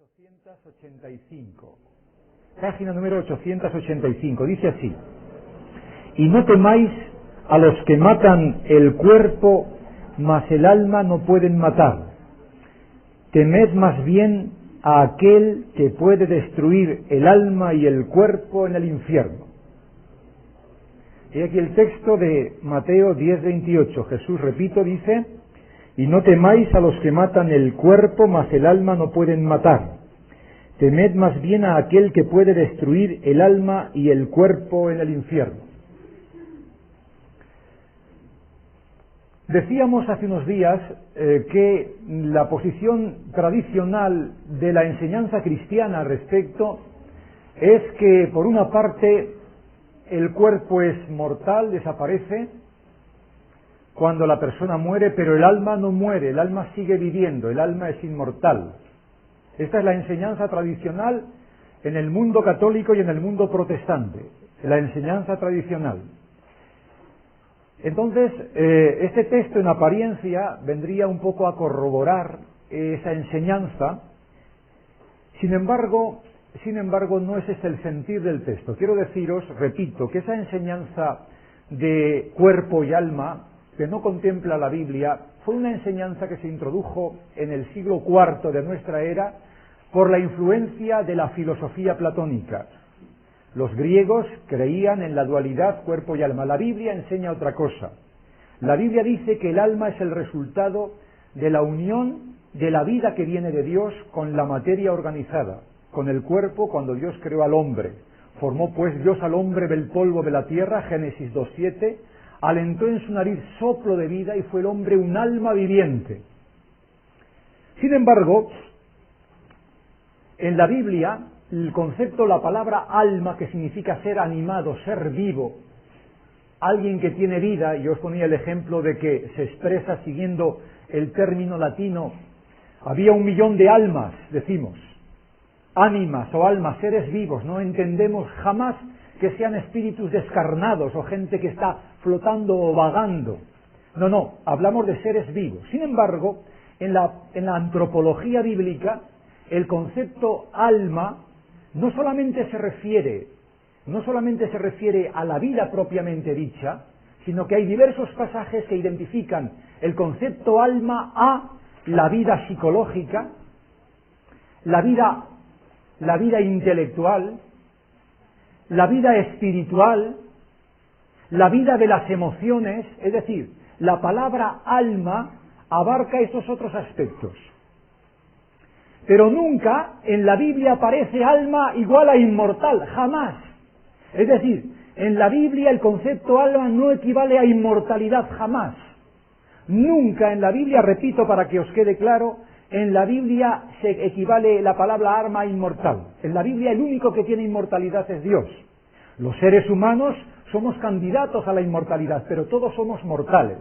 885, página número 885, dice así: y no temáis a los que matan el cuerpo, mas el alma no pueden matar. Temed más bien a aquel que puede destruir el alma y el cuerpo en el infierno. Y aquí el texto de Mateo 10:28, Jesús, repito, dice: y no temáis a los que matan el cuerpo, mas el alma no pueden matar. Temed más bien a aquel que puede destruir el alma y el cuerpo en el infierno. Decíamos hace unos días que la posición tradicional de la enseñanza cristiana al respecto es que, por una parte, el cuerpo es mortal, desaparece cuando la persona muere, pero el alma no muere, el alma sigue viviendo, el alma es inmortal. Esta es la enseñanza tradicional en el mundo católico y en el mundo protestante, la enseñanza tradicional. Entonces, este texto en apariencia vendría un poco a corroborar esa enseñanza. Sin embargo, no ese es el sentir del texto. Quiero deciros, repito, que esa enseñanza de cuerpo y alma, que no contempla la Biblia, fue una enseñanza que se introdujo en el siglo IV de nuestra era por la influencia de la filosofía platónica. Los griegos creían en la dualidad cuerpo y alma. La Biblia enseña otra cosa. La Biblia dice que el alma es el resultado de la unión de la vida que viene de Dios con la materia organizada, con el cuerpo cuando Dios creó al hombre. Formó pues Dios al hombre del polvo de la tierra, Génesis 2:7, alentó en su nariz soplo de vida y fue el hombre un alma viviente. Sin embargo, en la Biblia, el concepto, la palabra alma, que significa ser animado, ser vivo, alguien que tiene vida, y yo os ponía el ejemplo de que se expresa siguiendo el término latino, había 1 millón de almas, decimos, ánimas o almas, seres vivos, no entendemos jamás que sean espíritus descarnados o gente que está flotando o vagando. No, hablamos de seres vivos. Sin embargo, en la antropología bíblica, el concepto alma no solamente se refiere a la vida propiamente dicha, sino que hay diversos pasajes que identifican el concepto alma a la vida psicológica, la vida intelectual, la vida espiritual, la vida de las emociones. Es decir, la palabra alma abarca estos otros aspectos. Pero nunca en la Biblia aparece alma igual a inmortal, jamás. Es decir, en la Biblia el concepto alma no equivale a inmortalidad, jamás. Nunca en la Biblia, repito para que os quede claro, en la Biblia se equivale la palabra alma a inmortal. En la Biblia el único que tiene inmortalidad es Dios. Los seres humanos somos candidatos a la inmortalidad, pero todos somos mortales.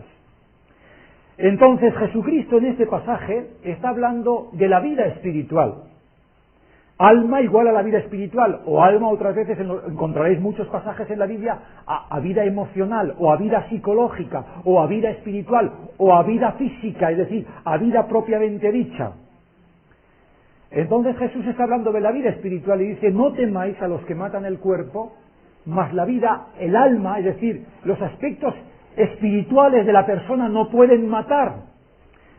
Entonces Jesucristo en este pasaje está hablando de la vida espiritual. Alma igual a la vida espiritual, o alma otras veces encontraréis muchos pasajes en la Biblia a vida emocional, o a vida psicológica, o a vida espiritual, o a vida física, es decir, a vida propiamente dicha. Entonces Jesús está hablando de la vida espiritual y dice: no temáis a los que matan el cuerpo, mas la vida, el alma, es decir, los aspectos espirituales de la persona no pueden matar,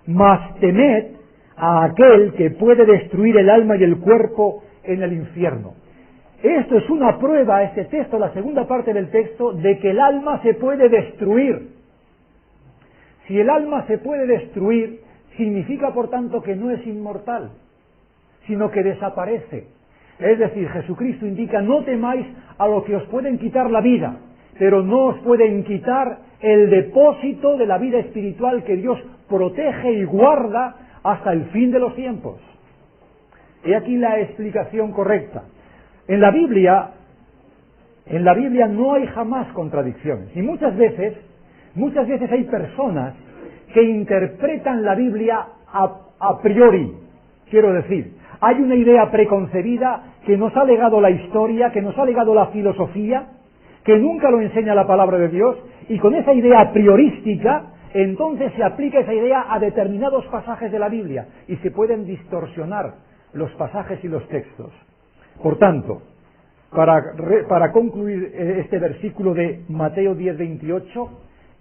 mas temed a aquel que puede destruir el alma y el cuerpo en el infierno. Esto es una prueba, este texto, la segunda parte del texto, de que el alma se puede destruir. Si el alma se puede destruir, significa por tanto que no es inmortal, sino que desaparece. Es decir, Jesucristo indica: no temáis a los que os pueden quitar la vida, pero no os pueden quitar el depósito de la vida espiritual que Dios protege y guarda hasta el fin de los tiempos. He aquí la explicación correcta. En la Biblia no hay jamás contradicciones. Y muchas veces hay personas que interpretan la Biblia a priori. Quiero decir, hay una idea preconcebida que nos ha legado la historia, que nos ha legado la filosofía, que nunca lo enseña la palabra de Dios, y con esa idea priorística, entonces se aplica esa idea a determinados pasajes de la Biblia, y se pueden distorsionar los pasajes y los textos. Por tanto, para concluir este versículo de Mateo 10:28,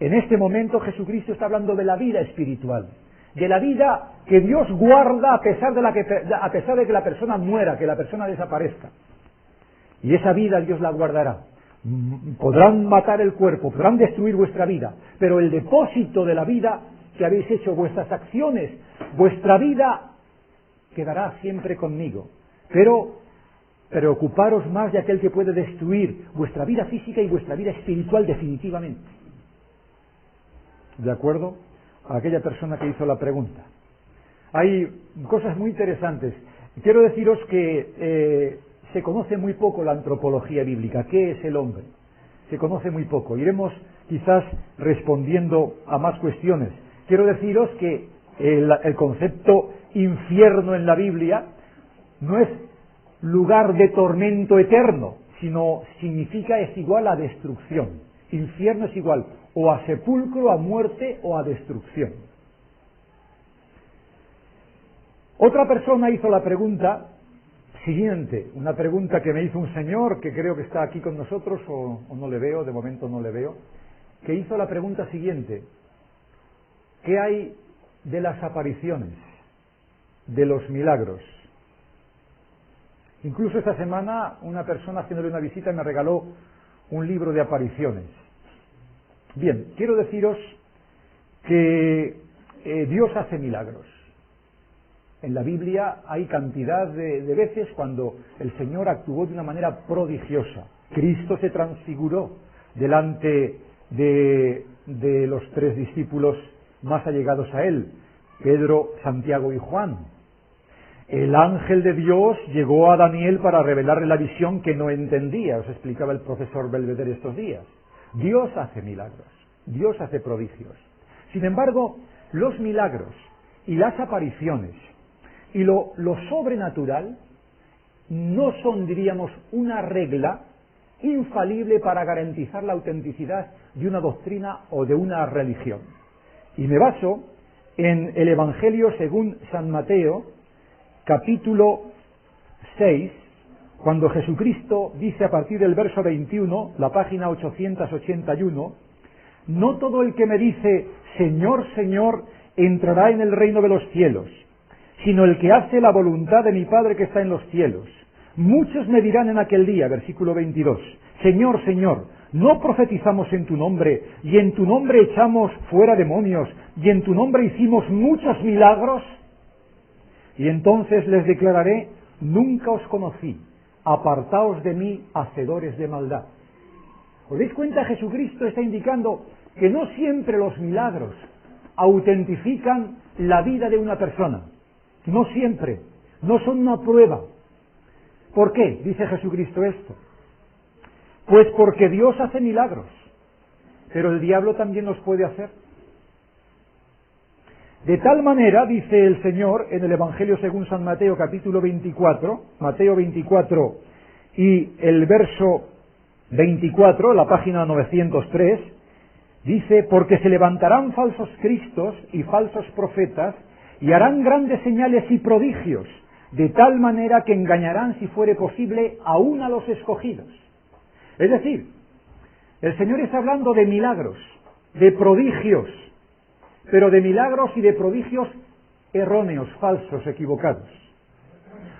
en este momento Jesucristo está hablando de la vida espiritual, de la vida que Dios guarda a pesar de que la persona muera, que la persona desaparezca. Y esa vida Dios la guardará. Podrán matar el cuerpo, podrán destruir vuestra vida, pero el depósito de la vida que habéis hecho, vuestras acciones, vuestra vida quedará siempre conmigo. Pero preocuparos más de aquel que puede destruir vuestra vida física y vuestra vida espiritual definitivamente. ¿De acuerdo? A aquella persona que hizo la pregunta. Hay cosas muy interesantes. Quiero deciros que se conoce muy poco la antropología bíblica. ¿Qué es el hombre? Se conoce muy poco. Iremos quizás respondiendo a más cuestiones. Quiero deciros que el concepto infierno en la Biblia no es lugar de tormento eterno, sino es igual a destrucción. Infierno es igual o a sepulcro, a muerte o a destrucción. Otra persona hizo la pregunta siguiente, una pregunta que me hizo un señor que creo que está aquí con nosotros o no le veo, de momento no le veo, que hizo la pregunta siguiente: ¿qué hay de las apariciones, de los milagros? Incluso esta semana una persona haciéndole una visita me regaló un libro de apariciones. Bien, quiero deciros que Dios hace milagros. En la Biblia hay cantidad de veces cuando el Señor actuó de una manera prodigiosa. Cristo se transfiguró delante de los 3 discípulos más allegados a Él, Pedro, Santiago y Juan. El ángel de Dios llegó a Daniel para revelarle la visión que no entendía, os explicaba el profesor Belvedere estos días. Dios hace milagros, Dios hace prodigios. Sin embargo, los milagros y las apariciones y lo sobrenatural no son, diríamos, una regla infalible para garantizar la autenticidad de una doctrina o de una religión. Y me baso en el Evangelio según San Mateo, capítulo 6, cuando Jesucristo dice a partir del verso 21, la página 881, no todo el que me dice Señor, Señor, entrará en el reino de los cielos, sino el que hace la voluntad de mi Padre que está en los cielos. Muchos me dirán en aquel día, versículo 22, Señor, Señor, ¿no profetizamos en tu nombre, y en tu nombre echamos fuera demonios, y en tu nombre hicimos muchos milagros? Y entonces les declararé, nunca os conocí, apartaos de mí, hacedores de maldad. ¿Os dais cuenta? Jesucristo está indicando que no siempre los milagros autentifican la vida de una persona. No siempre, no son una prueba. ¿Por qué dice Jesucristo esto? Pues porque Dios hace milagros, pero el diablo también los puede hacer. De tal manera, dice el Señor en el Evangelio según San Mateo, capítulo 24, Mateo 24 y el verso 24, la página 903, dice, porque se levantarán falsos cristos y falsos profetas y harán grandes señales y prodigios, de tal manera que engañarán, si fuere posible, aún a los escogidos. Es decir, el Señor está hablando de milagros, de prodigios, pero de milagros y de prodigios erróneos, falsos, equivocados.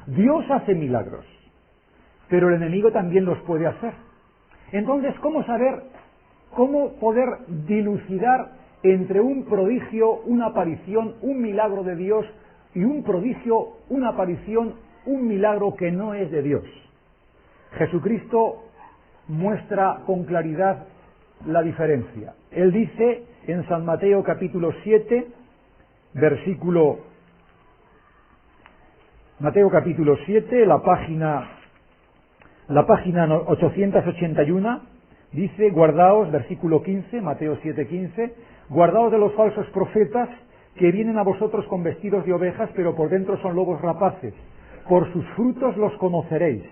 Dios hace milagros, pero el enemigo también los puede hacer. Entonces, ¿cómo poder dilucidar entre un prodigio, una aparición, un milagro de Dios y un prodigio, una aparición, un milagro que no es de Dios? Jesucristo muestra con claridad la diferencia. Él dice en San Mateo capítulo 7, Mateo capítulo 7, la página 881, dice, guardaos, versículo 15, Mateo 7, 15, guardaos de los falsos profetas que vienen a vosotros con vestidos de ovejas, pero por dentro son lobos rapaces. Por sus frutos los conoceréis.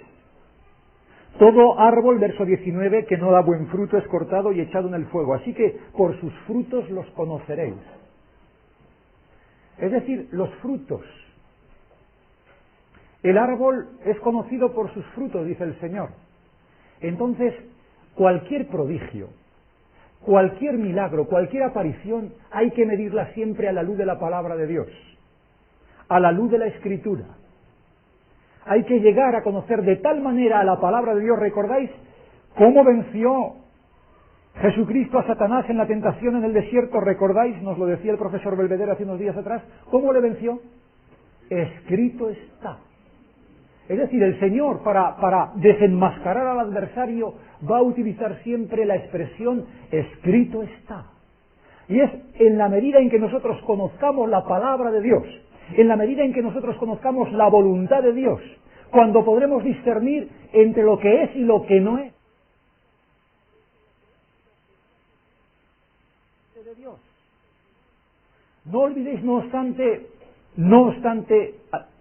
Todo árbol, verso 19, que no da buen fruto es cortado y echado en el fuego. Así que por sus frutos los conoceréis. Es decir, los frutos. El árbol es conocido por sus frutos, dice el Señor. Entonces, cualquier prodigio, cualquier milagro, cualquier aparición, hay que medirla siempre a la luz de la palabra de Dios, a la luz de la Escritura. Hay que llegar a conocer de tal manera a la palabra de Dios. ¿Recordáis cómo venció Jesucristo a Satanás en la tentación en el desierto? ¿Recordáis? Nos lo decía el profesor Belvedere hace unos días atrás. ¿Cómo le venció? Escrito está. Es decir, el Señor para desenmascarar al adversario va a utilizar siempre la expresión escrito está. Y es en la medida en que nosotros conozcamos la palabra de Dios, en la medida en que nosotros conozcamos la voluntad de Dios, cuando podremos discernir entre lo que es y lo que no es de Dios. No olvidéis, no obstante,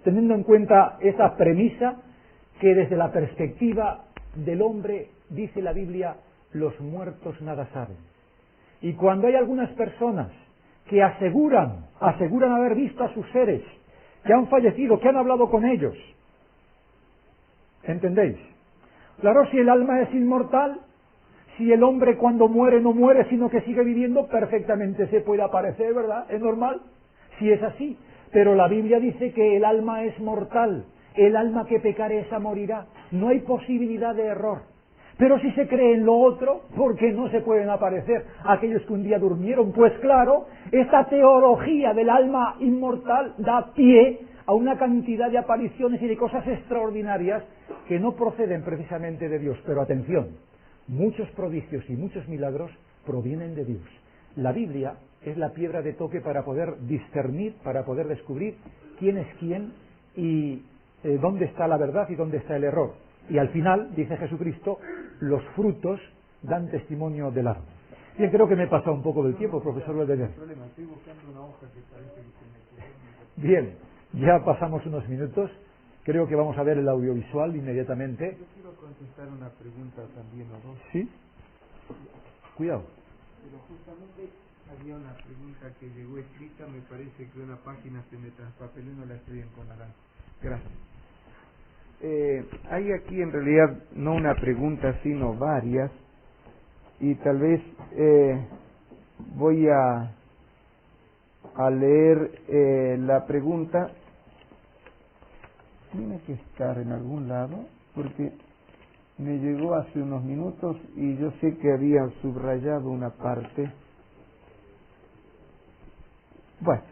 teniendo en cuenta esa premisa, que desde la perspectiva del hombre, dice la Biblia, los muertos nada saben. Y cuando hay algunas personas que aseguran haber visto a sus seres, que han fallecido, que han hablado con ellos, ¿entendéis? Claro, si el alma es inmortal, si el hombre cuando muere no muere, sino que sigue viviendo, perfectamente se puede aparecer, ¿verdad? Es normal, si es así. Pero la Biblia dice que el alma es mortal, el alma que pecare esa morirá. No hay posibilidad de error. Pero si se cree en lo otro, ¿por qué no se pueden aparecer aquellos que un día durmieron? Pues claro, esta teología del alma inmortal da pie a una cantidad de apariciones y de cosas extraordinarias que no proceden precisamente de Dios. Pero atención, muchos prodigios y muchos milagros provienen de Dios. La Biblia es la piedra de toque para poder discernir, para poder descubrir quién es quién y dónde está la verdad y dónde está el error. Y al final, dice Jesucristo, los frutos dan testimonio del árbol. Bien, creo que me he pasado un poco del tiempo, profesor Belvedere. Bien, ya pasamos unos minutos. Creo que vamos a ver el audiovisual inmediatamente. Yo quiero contestar una pregunta también, ¿no? ¿Sí? Cuidado. Pero justamente había una pregunta que llegó escrita, me parece que una página se me traspapeló y no la estoy encontrando. Gracias. Hay aquí en realidad no una pregunta, sino varias, y tal vez voy a leer la pregunta. Tiene que estar en algún lado, porque me llegó hace unos minutos y yo sé que había subrayado una parte. Bueno,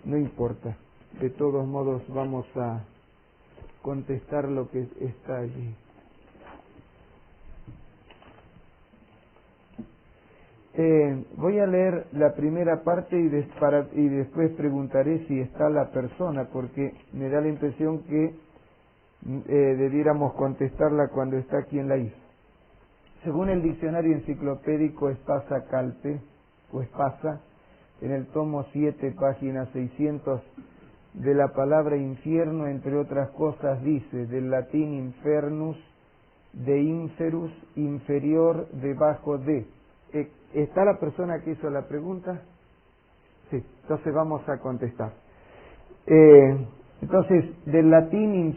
no importa. De todos modos vamos a contestar lo que está allí. Voy a leer la primera parte y después preguntaré si está la persona, porque me da la impresión que debiéramos contestarla cuando está quien la hizo. Según el diccionario enciclopédico Espasa Calpe, o Espasa, en el tomo 7, página 600, de la palabra infierno, entre otras cosas, dice, del latín infernus, de inferus, inferior, debajo de. ¿Está la persona que hizo la pregunta? Sí, entonces vamos a contestar. Entonces, del latín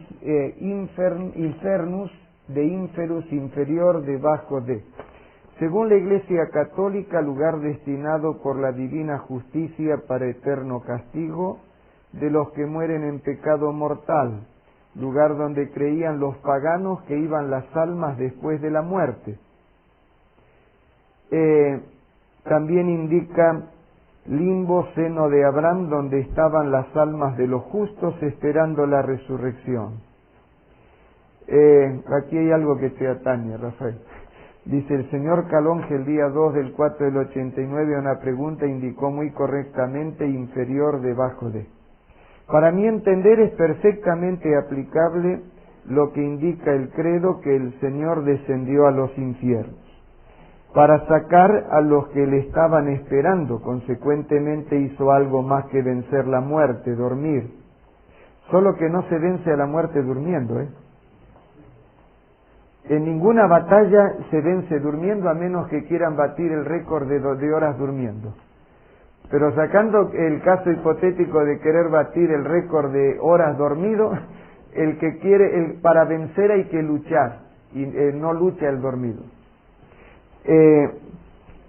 infernus, de inferus, inferior, debajo de. Según la Iglesia Católica, lugar destinado por la divina justicia para eterno castigo de los que mueren en pecado mortal, lugar donde creían los paganos que iban las almas después de la muerte. También indica limbo, seno de Abraham, donde estaban las almas de los justos esperando la resurrección. Aquí hay algo que te atañe, Rafael. Dice el señor Calonge el día 2 del 4 del 89, una pregunta indicó muy correctamente inferior, debajo de. Para mi entender es perfectamente aplicable lo que indica el credo, que el Señor descendió a los infiernos para sacar a los que le estaban esperando. Consecuentemente hizo algo más que vencer la muerte, dormir. Solo que no se vence a la muerte durmiendo, En ninguna batalla se vence durmiendo, a menos que quieran batir el récord de horas durmiendo. Pero sacando el caso hipotético de querer batir el récord de horas dormido, el que quiere, para vencer hay que luchar, y no lucha el dormido.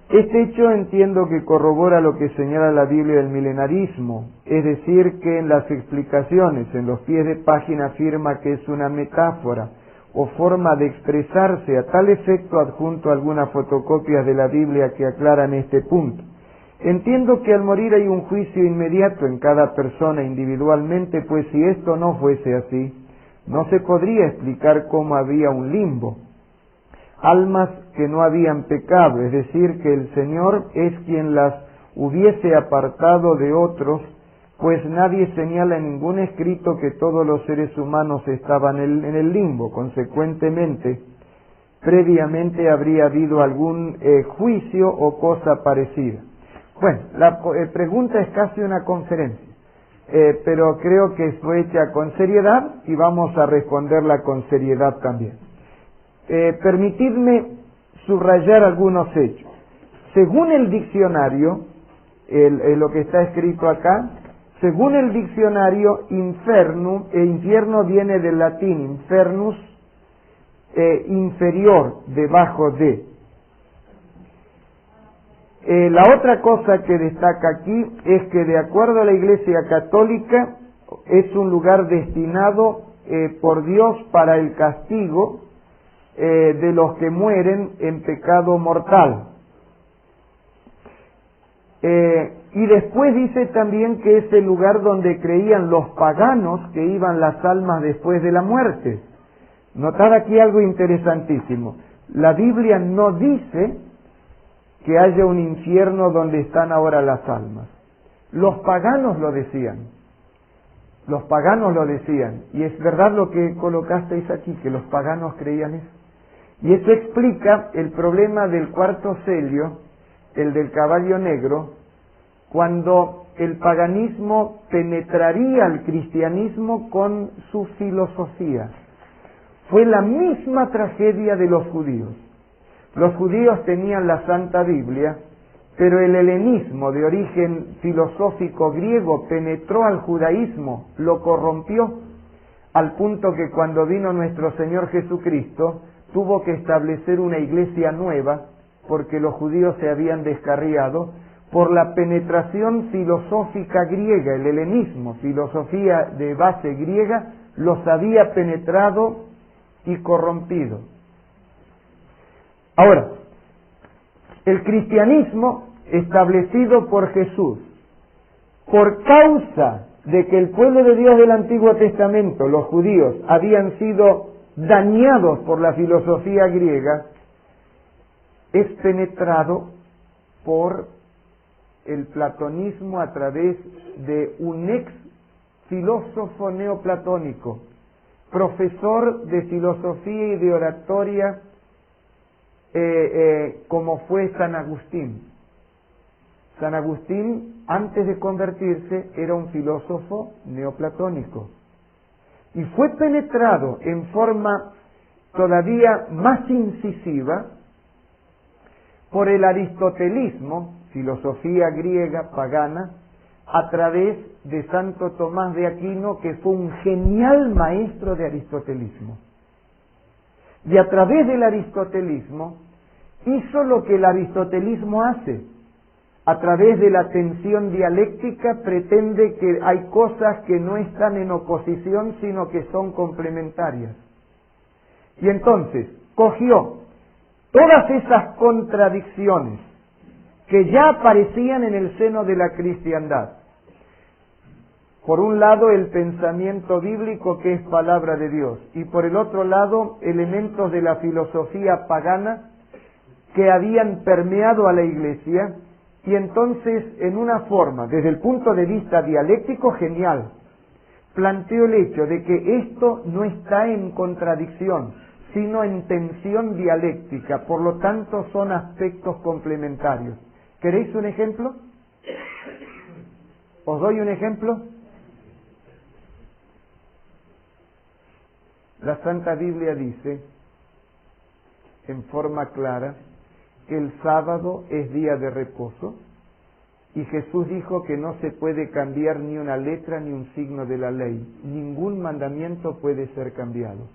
Este hecho entiendo que corrobora lo que señala la Biblia del milenarismo, es decir, que en las explicaciones, en los pies de página afirma que es una metáfora o forma de expresarse, a tal efecto adjunto algunas fotocopias de la Biblia que aclaran este punto. Entiendo que al morir hay un juicio inmediato en cada persona individualmente, pues si esto no fuese así, no se podría explicar cómo había un limbo. Almas que no habían pecado, es decir, que el Señor es quien las hubiese apartado de otros, pues nadie señala en ningún escrito que todos los seres humanos estaban en el limbo. Consecuentemente, previamente habría habido algún juicio o cosa parecida. Bueno, la pregunta es casi una conferencia, pero creo que fue hecha con seriedad y vamos a responderla con seriedad también. Permitidme subrayar algunos hechos. Según el diccionario, lo que está escrito acá, según el diccionario, infierno viene del latín infernus, inferior, debajo de. La otra cosa que destaca aquí es que de acuerdo a la Iglesia Católica es un lugar destinado por Dios para el castigo de los que mueren en pecado mortal. Y después dice también que es el lugar donde creían los paganos que iban las almas después de la muerte. Notad aquí algo interesantísimo. La Biblia no dice que haya un infierno donde están ahora las almas. Los paganos lo decían. Los paganos lo decían. Y es verdad lo que colocasteis aquí, que los paganos creían eso. Y eso explica el problema del cuarto sello, el del caballo negro, cuando el paganismo penetraría al cristianismo con su filosofía. Fue la misma tragedia de los judíos. Los judíos tenían la Santa Biblia, pero el helenismo de origen filosófico griego penetró al judaísmo, lo corrompió, al punto que cuando vino nuestro Señor Jesucristo, tuvo que establecer una iglesia nueva, porque los judíos se habían descarriado, por la penetración filosófica griega. El helenismo, filosofía de base griega, los había penetrado y corrompido. Ahora, el cristianismo establecido por Jesús, por causa de que el pueblo de Dios del Antiguo Testamento, los judíos, habían sido dañados por la filosofía griega, es penetrado por el platonismo a través de un ex filósofo neoplatónico, profesor de filosofía y de oratoria, como fue San Agustín. San Agustín, antes de convertirse, era un filósofo neoplatónico y fue penetrado en forma todavía más incisiva por el aristotelismo, filosofía griega pagana, a través de Santo Tomás de Aquino, que fue un genial maestro de aristotelismo. Y a través del aristotelismo hizo lo que el aristotelismo hace. A través de la tensión dialéctica pretende que hay cosas que no están en oposición, sino que son complementarias. Y entonces cogió todas esas contradicciones que ya aparecían en el seno de la cristiandad. Por un lado, el pensamiento bíblico, que es palabra de Dios, y por el otro lado, elementos de la filosofía pagana que habían permeado a la Iglesia, y entonces, en una forma, desde el punto de vista dialéctico, genial, planteó el hecho de que esto no está en contradicción, sino en tensión dialéctica, por lo tanto son aspectos complementarios. ¿Queréis un ejemplo? ¿Os doy un ejemplo? La Santa Biblia dice, en forma clara, que el sábado es día de reposo Y Jesús dijo que no se puede cambiar ni una letra ni un signo de la ley. Ningún mandamiento puede ser cambiado.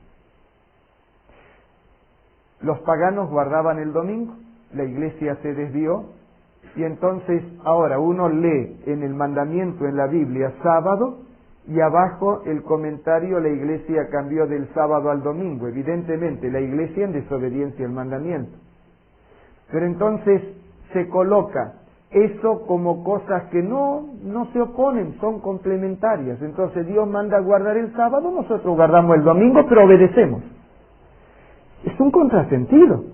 Los paganos guardaban el domingo, la iglesia se desvió, y entonces ahora uno lee en el mandamiento en la Biblia sábado, y abajo el comentario, la iglesia cambió del sábado al domingo. Evidentemente la iglesia en desobediencia al mandamiento. Pero entonces se coloca eso como cosas que no se oponen, son complementarias. Entonces Dios manda a guardar el sábado, nosotros guardamos el domingo, pero obedecemos. Es un contrasentido.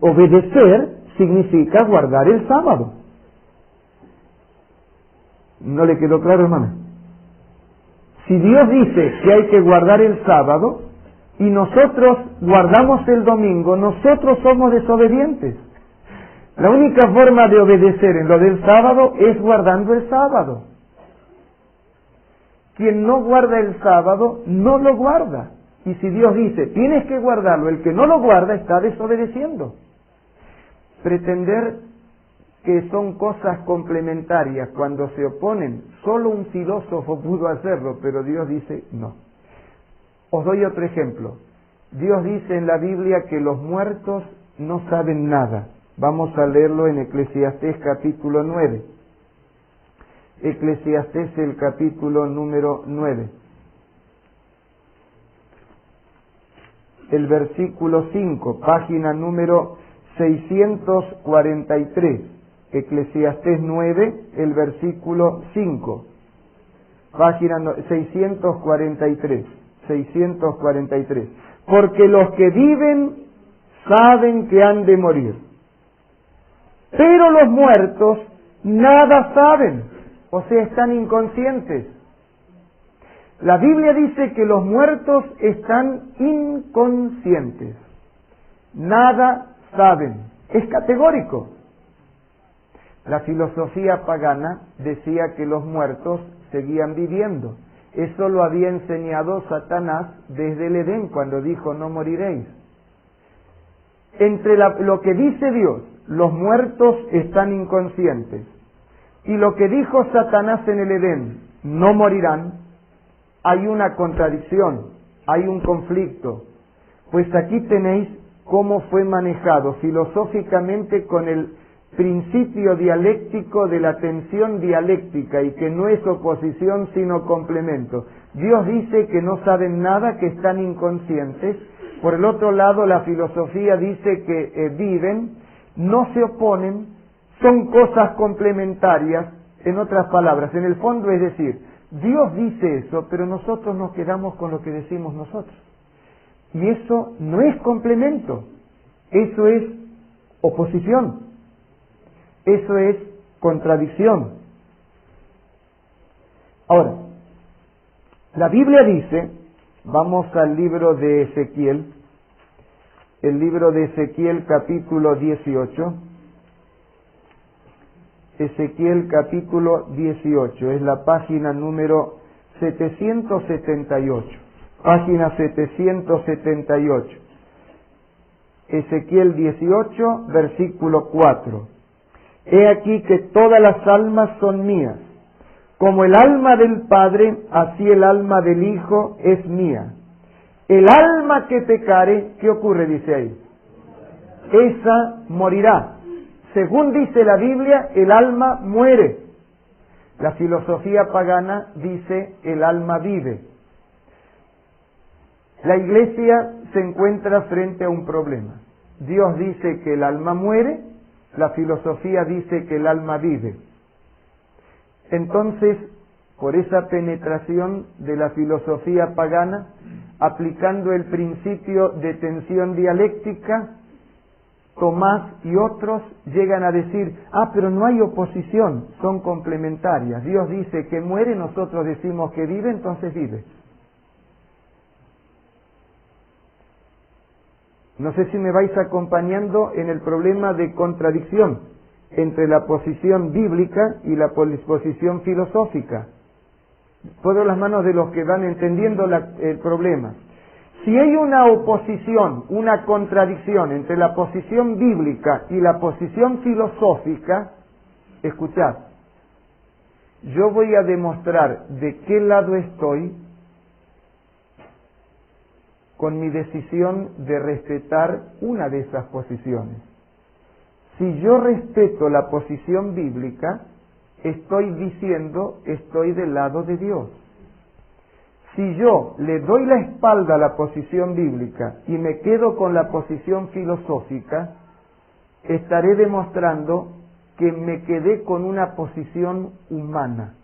Obedecer significa guardar el sábado. ¿No le quedó claro, hermana? Si Dios dice que hay que guardar el sábado y nosotros guardamos el domingo, nosotros somos desobedientes. La única forma de obedecer en lo del sábado es guardando el sábado. Quien no guarda el sábado, no lo guarda. Y si Dios dice, tienes que guardarlo, el que no lo guarda está desobedeciendo. Pretender que son cosas complementarias cuando se oponen, solo un filósofo pudo hacerlo, pero Dios dice no. Os doy otro ejemplo. Dios dice en la Biblia que los muertos no saben nada. Vamos a leerlo en Eclesiastés capítulo 9. Eclesiastés el capítulo número 9. El versículo 5, página número 643. Eclesiastés 9, el versículo 5. Página 643. 643. Porque los que viven saben que han de morir, pero los muertos nada saben, o sea, están inconscientes. La Biblia dice que los muertos están inconscientes, nada saben, es categórico. La filosofía pagana decía que los muertos seguían viviendo. Eso lo había enseñado Satanás desde el Edén, cuando dijo no moriréis. Entre lo que dice Dios, los muertos están inconscientes, y lo que dijo Satanás en el Edén, no morirán, hay una contradicción, hay un conflicto. Pues aquí tenéis cómo fue manejado filosóficamente con el principio dialéctico de la tensión dialéctica, y que no es oposición sino complemento. Dios dice que no saben nada, que están inconscientes. Por el otro lado, la filosofía dice que viven, no se oponen, son cosas complementarias. En otras palabras, en el fondo es decir, Dios dice eso, pero nosotros nos quedamos con lo que decimos nosotros. Y eso no es complemento, eso es oposición, eso es contradicción. Ahora, la Biblia dice, vamos al libro de Ezequiel, el libro de Ezequiel capítulo 18, Ezequiel capítulo 18, es la página número 778, página 778, Ezequiel 18, versículo 4. He aquí que todas las almas son mías, como el alma del Padre, así el alma del Hijo es mía. El alma que pecare, ¿qué ocurre? Dice ahí, esa morirá. Según dice la Biblia, el alma muere. La filosofía pagana dice, el alma vive. La iglesia se encuentra frente a un problema. Dios dice que el alma muere, la filosofía dice que el alma vive. Entonces, por esa penetración de la filosofía pagana, aplicando el principio de tensión dialéctica, Tomás y otros llegan a decir, pero no hay oposición, son complementarias. Dios dice que muere, nosotros decimos que vive, entonces vive. No sé si me vais acompañando en el problema de contradicción entre la posición bíblica y la posición filosófica. Puedo las manos de los que van entendiendo el problema. Si hay una oposición, una contradicción entre la posición bíblica y la posición filosófica, escuchad, yo voy a demostrar de qué lado estoy con mi decisión de respetar una de esas posiciones. Si yo respeto la posición bíblica, estoy diciendo, estoy del lado de Dios. Si yo le doy la espalda a la posición bíblica y me quedo con la posición filosófica, estaré demostrando que me quedé con una posición humana,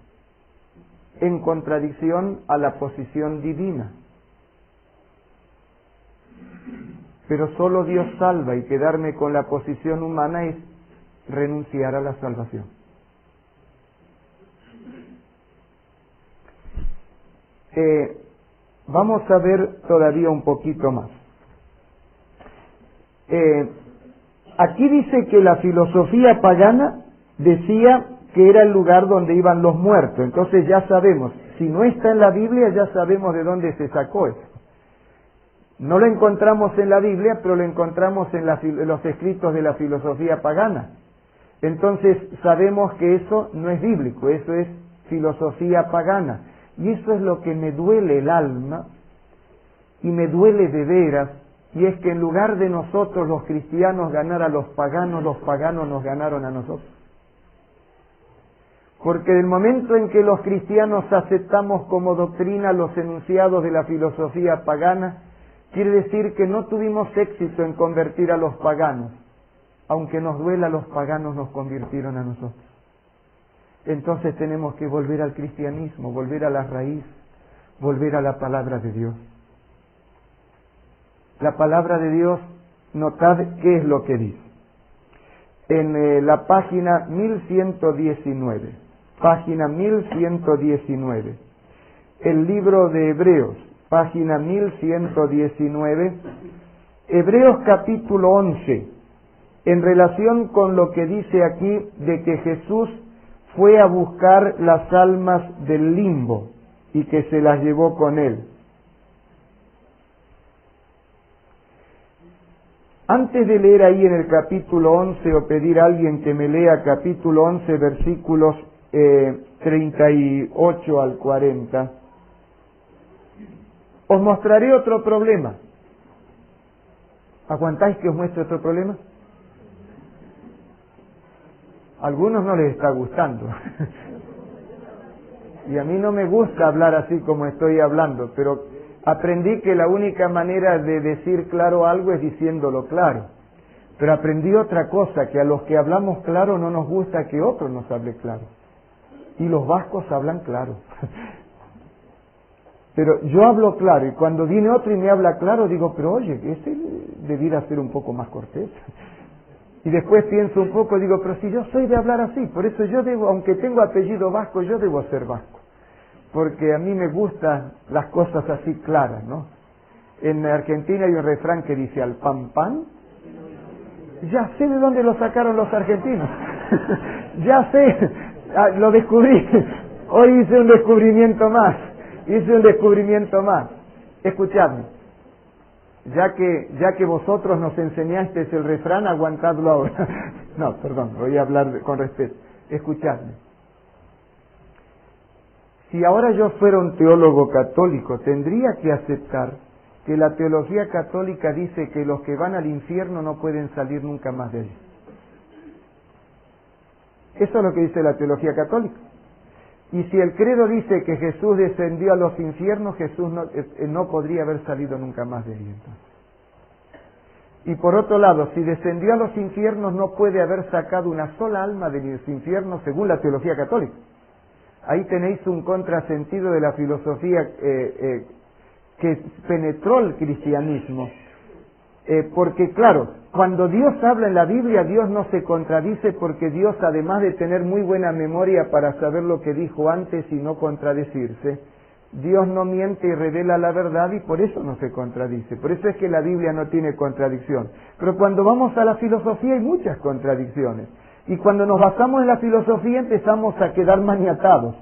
en contradicción a la posición divina. Pero solo Dios salva, y quedarme con la posición humana es renunciar a la salvación. Vamos a ver todavía un poquito más. Aquí dice que la filosofía pagana decía que era el lugar donde iban los muertos. Entonces ya sabemos, si no está en la Biblia, ya sabemos de dónde se sacó eso. No lo encontramos en la Biblia, pero lo encontramos en los escritos de la filosofía pagana. Entonces sabemos que eso no es bíblico, eso es filosofía pagana. Y eso es lo que me duele el alma, y me duele de veras, y es que en lugar de nosotros los cristianos ganar a los paganos nos ganaron a nosotros. Porque del momento en que los cristianos aceptamos como doctrina los enunciados de la filosofía pagana, quiere decir que no tuvimos éxito en convertir a los paganos. Aunque nos duela, los paganos nos convirtieron a nosotros. Entonces tenemos que volver al cristianismo, volver a la raíz, volver a la palabra de Dios. La palabra de Dios, notad qué es lo que dice. En la página 1119, el libro de Hebreos, página 1119, Hebreos capítulo 11, en relación con lo que dice aquí de que Jesús fue a buscar las almas del limbo y que se las llevó con él. Antes de leer ahí en el capítulo 11 o pedir a alguien que me lea capítulo 11 versículos 38 al 40, os mostraré otro problema. ¿Aguantáis que os muestre otro problema? A algunos no les está gustando. Y a mí no me gusta hablar así como estoy hablando, pero aprendí que la única manera de decir claro algo es diciéndolo claro. Pero aprendí otra cosa, que a los que hablamos claro no nos gusta que otro nos hable claro. Y los vascos hablan claro. Pero yo hablo claro, y cuando viene otro y me habla claro, digo, pero oye, este debiera ser un poco más cortés. Y después pienso un poco, digo, pero si yo soy de hablar así, por eso yo debo, aunque tengo apellido vasco, yo debo ser vasco. Porque a mí me gustan las cosas así claras, ¿no? En Argentina hay un refrán que dice, al pan pan. Ya sé de dónde lo sacaron los argentinos. Ya sé, lo descubrí. Hoy hice un descubrimiento más. Escuchadme. Ya que vosotros nos enseñasteis el refrán, aguantadlo ahora. No, perdón, voy a hablar con respeto. Escuchadme. Si ahora yo fuera un teólogo católico, tendría que aceptar que la teología católica dice que los que van al infierno no pueden salir nunca más de allí. Eso es lo que dice la teología católica. Y si el credo dice que Jesús descendió a los infiernos, Jesús no podría haber salido nunca más de allí entonces. Y por otro lado, si descendió a los infiernos, no puede haber sacado una sola alma de los infiernos según la teología católica. Ahí tenéis un contrasentido de la filosofía que penetró el cristianismo. Porque claro, cuando Dios habla en la Biblia, Dios no se contradice, porque Dios, además de tener muy buena memoria para saber lo que dijo antes y no contradecirse, Dios no miente y revela la verdad, y por eso no se contradice. Por eso es que la Biblia no tiene contradicción. Pero cuando vamos a la filosofía hay muchas contradicciones. Y cuando nos basamos en la filosofía empezamos a quedar maniatados.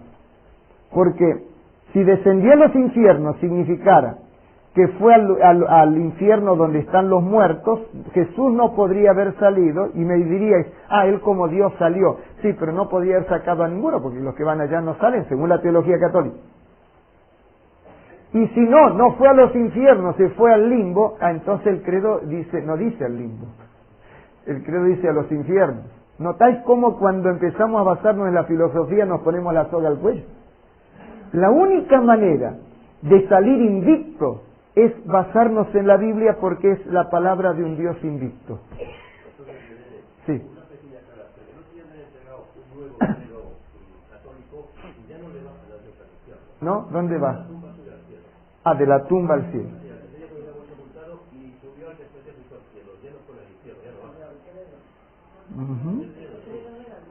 Porque si descendió a los infiernos significara que fue al infierno donde están los muertos, Jesús no podría haber salido, y me diríais, él como Dios salió. Sí, pero no podía haber sacado a ninguno, porque los que van allá no salen, según la teología católica. Y si no fue a los infiernos, se fue al limbo, entonces el credo no dice al limbo. El credo dice a los infiernos. ¿Notáis cómo cuando empezamos a basarnos en la filosofía nos ponemos la soga al cuello? La única manera de salir invicto es basarnos en la Biblia, porque es la palabra de un Dios invicto. Sí. ¿No? ¿Dónde va? De la tumba al cielo.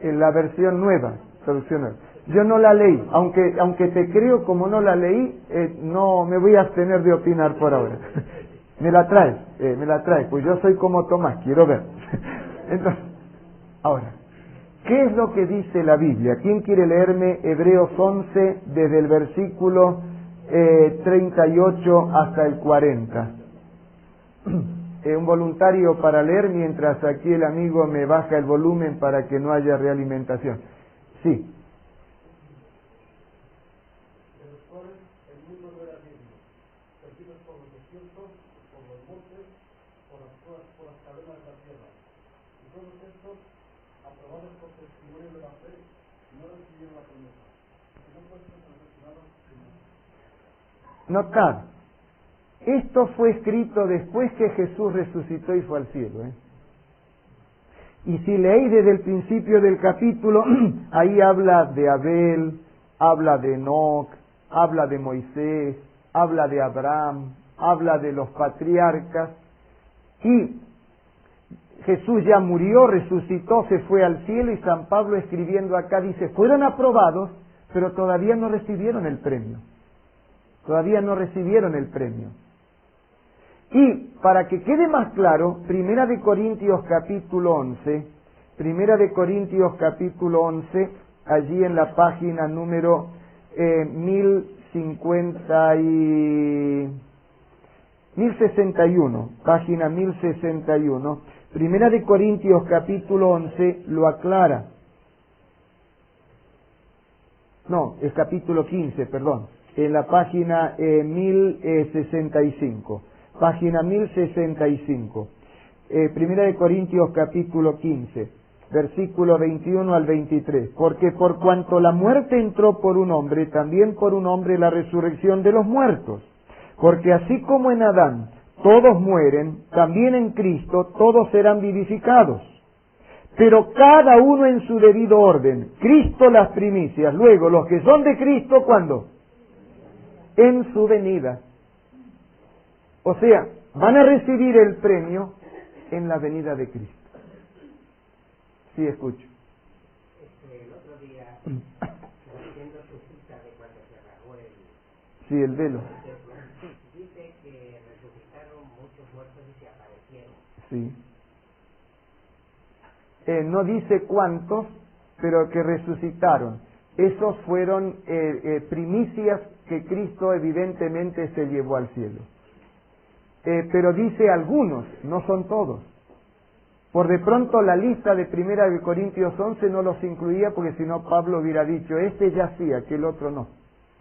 En la versión nueva, traducción nueva. Yo no la leí, aunque te creo, como no la leí, no me voy a abstener de opinar por ahora. me la traes, pues yo soy como Tomás, quiero ver. Entonces, ahora, ¿qué es lo que dice la Biblia? ¿Quién quiere leerme Hebreos 11 desde el versículo 38 hasta el 40? Un voluntario para leer, mientras aquí el amigo me baja el volumen para que no haya realimentación. Sí. Notad, esto fue escrito después que Jesús resucitó y fue al cielo. Y si leéis desde el principio del capítulo, ahí habla de Abel, habla de Enoc, habla de Moisés, habla de Abraham, habla de los patriarcas, y Jesús ya murió, resucitó, se fue al cielo, y San Pablo escribiendo acá dice, fueron aprobados, pero todavía no recibieron el premio. Todavía no recibieron el premio. Y para que quede más claro, Primera de Corintios capítulo 11, allí en la página número 1061, página 1061, Primera de Corintios capítulo 11 lo aclara. No, es capítulo 15, perdón, en la página 1065. Página 1065. Primera de Corintios capítulo 15, versículo 21 al 23. Porque por cuanto la muerte entró por un hombre, también por un hombre la resurrección de los muertos. Porque así como en Adán todos mueren, también en Cristo todos serán vivificados. Pero cada uno en su debido orden. Cristo las primicias. Luego, los que son de Cristo, ¿cuándo? En su venida. O sea, van a recibir el premio en la venida de Cristo. Sí, escucho. El otro día, haciendo su cita de cuando se rasgó sí, el velo. Dice que resucitaron muchos muertos y se aparecieron. Sí. No dice cuántos, pero que resucitaron. Esos fueron primicias que Cristo evidentemente se llevó al cielo. Pero dice algunos, no son todos. Por de pronto la lista de Primera de Corintios 11 no los incluía, porque si no Pablo hubiera dicho, este ya sí, aquel otro no.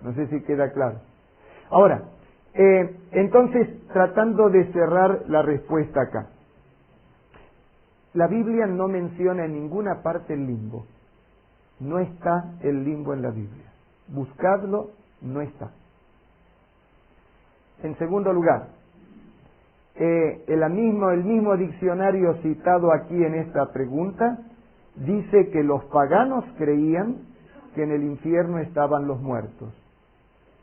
No sé si queda claro. Ahora, entonces, tratando de cerrar la respuesta acá. La Biblia no menciona en ninguna parte el limbo. No está el limbo en la Biblia. Buscadlo, no está. En segundo lugar, el mismo diccionario citado aquí en esta pregunta dice que los paganos creían que en el infierno estaban los muertos.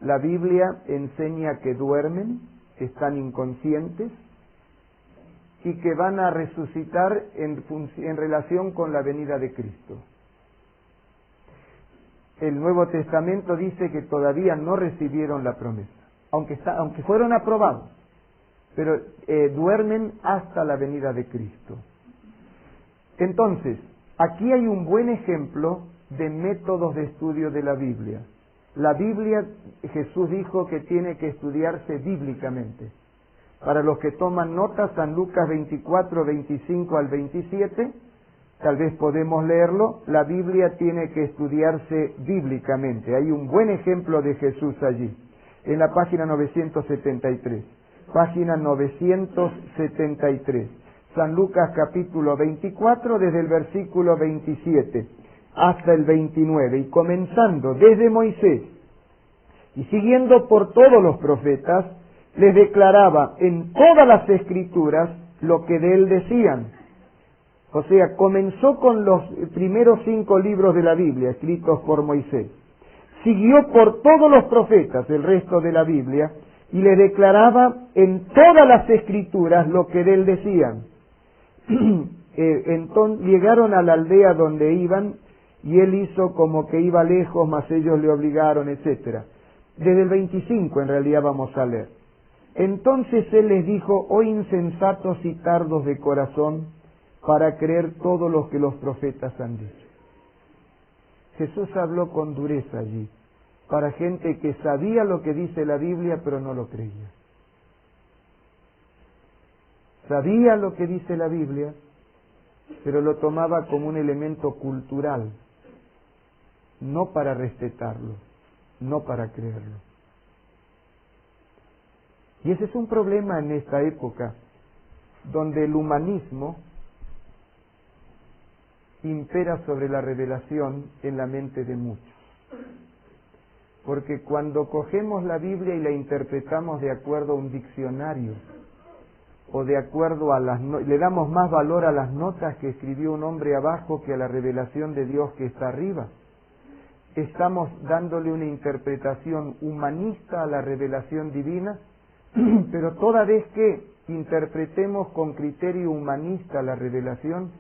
La Biblia enseña que duermen, que están inconscientes y que van a resucitar en relación con la venida de Cristo. El Nuevo Testamento dice que todavía no recibieron la promesa, aunque fueron aprobados, pero duermen hasta la venida de Cristo. Entonces, aquí hay un buen ejemplo de métodos de estudio de la Biblia. La Biblia, Jesús dijo que tiene que estudiarse bíblicamente. Para los que toman notas, San Lucas 24, 25 al 27, tal vez podemos leerlo, la Biblia tiene que estudiarse bíblicamente. Hay un buen ejemplo de Jesús allí, en la página 973. Página 973. San Lucas capítulo 24, desde el versículo 27 hasta el 29, y comenzando desde Moisés y siguiendo por todos los profetas, les declaraba en todas las escrituras lo que de él decían. O sea, comenzó con los primeros 5 libros de la Biblia, escritos por Moisés. Siguió por todos los profetas, el resto de la Biblia, y les declaraba en todas las escrituras lo que de él decían. Entonces llegaron a la aldea donde iban, y él hizo como que iba lejos, mas ellos le obligaron, etcétera. Desde el 25 en realidad vamos a leer. Entonces él les dijo: oh insensatos y tardos de corazón, para creer todo lo que los profetas han dicho. Jesús habló con dureza allí, para gente que sabía lo que dice la Biblia, pero no lo creía. Sabía lo que dice la Biblia, pero lo tomaba como un elemento cultural, no para respetarlo, no para creerlo. Y ese es un problema en esta época, donde el humanismo impera sobre la revelación en la mente de muchos. Porque cuando cogemos la Biblia y la interpretamos de acuerdo a un diccionario, o de acuerdo a le damos más valor a las notas que escribió un hombre abajo que a la revelación de Dios que está arriba, estamos dándole una interpretación humanista a la revelación divina, pero toda vez que interpretemos con criterio humanista la revelación,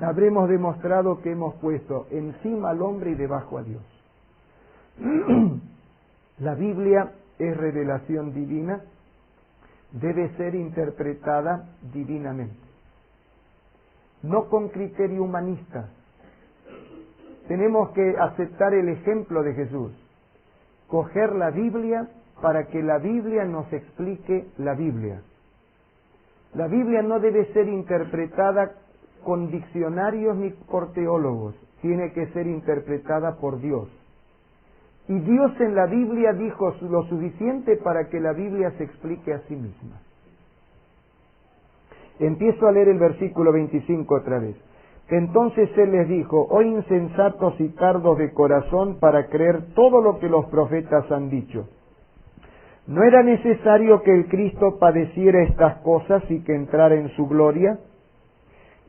habremos demostrado que hemos puesto encima al hombre y debajo a Dios. La Biblia es revelación divina, debe ser interpretada divinamente, no con criterio humanista. Tenemos que aceptar el ejemplo de Jesús, coger la Biblia para que la Biblia nos explique la Biblia. La Biblia no debe ser interpretada con diccionarios ni por teólogos, tiene que ser interpretada por Dios. Y Dios en la Biblia dijo lo suficiente para que la Biblia se explique a sí misma. Empiezo a leer el versículo 25 otra vez. Entonces él les dijo: oh insensatos y tardos de corazón, para creer todo lo que los profetas han dicho. ¿No era necesario que el Cristo padeciera estas cosas y que entrara en su gloria?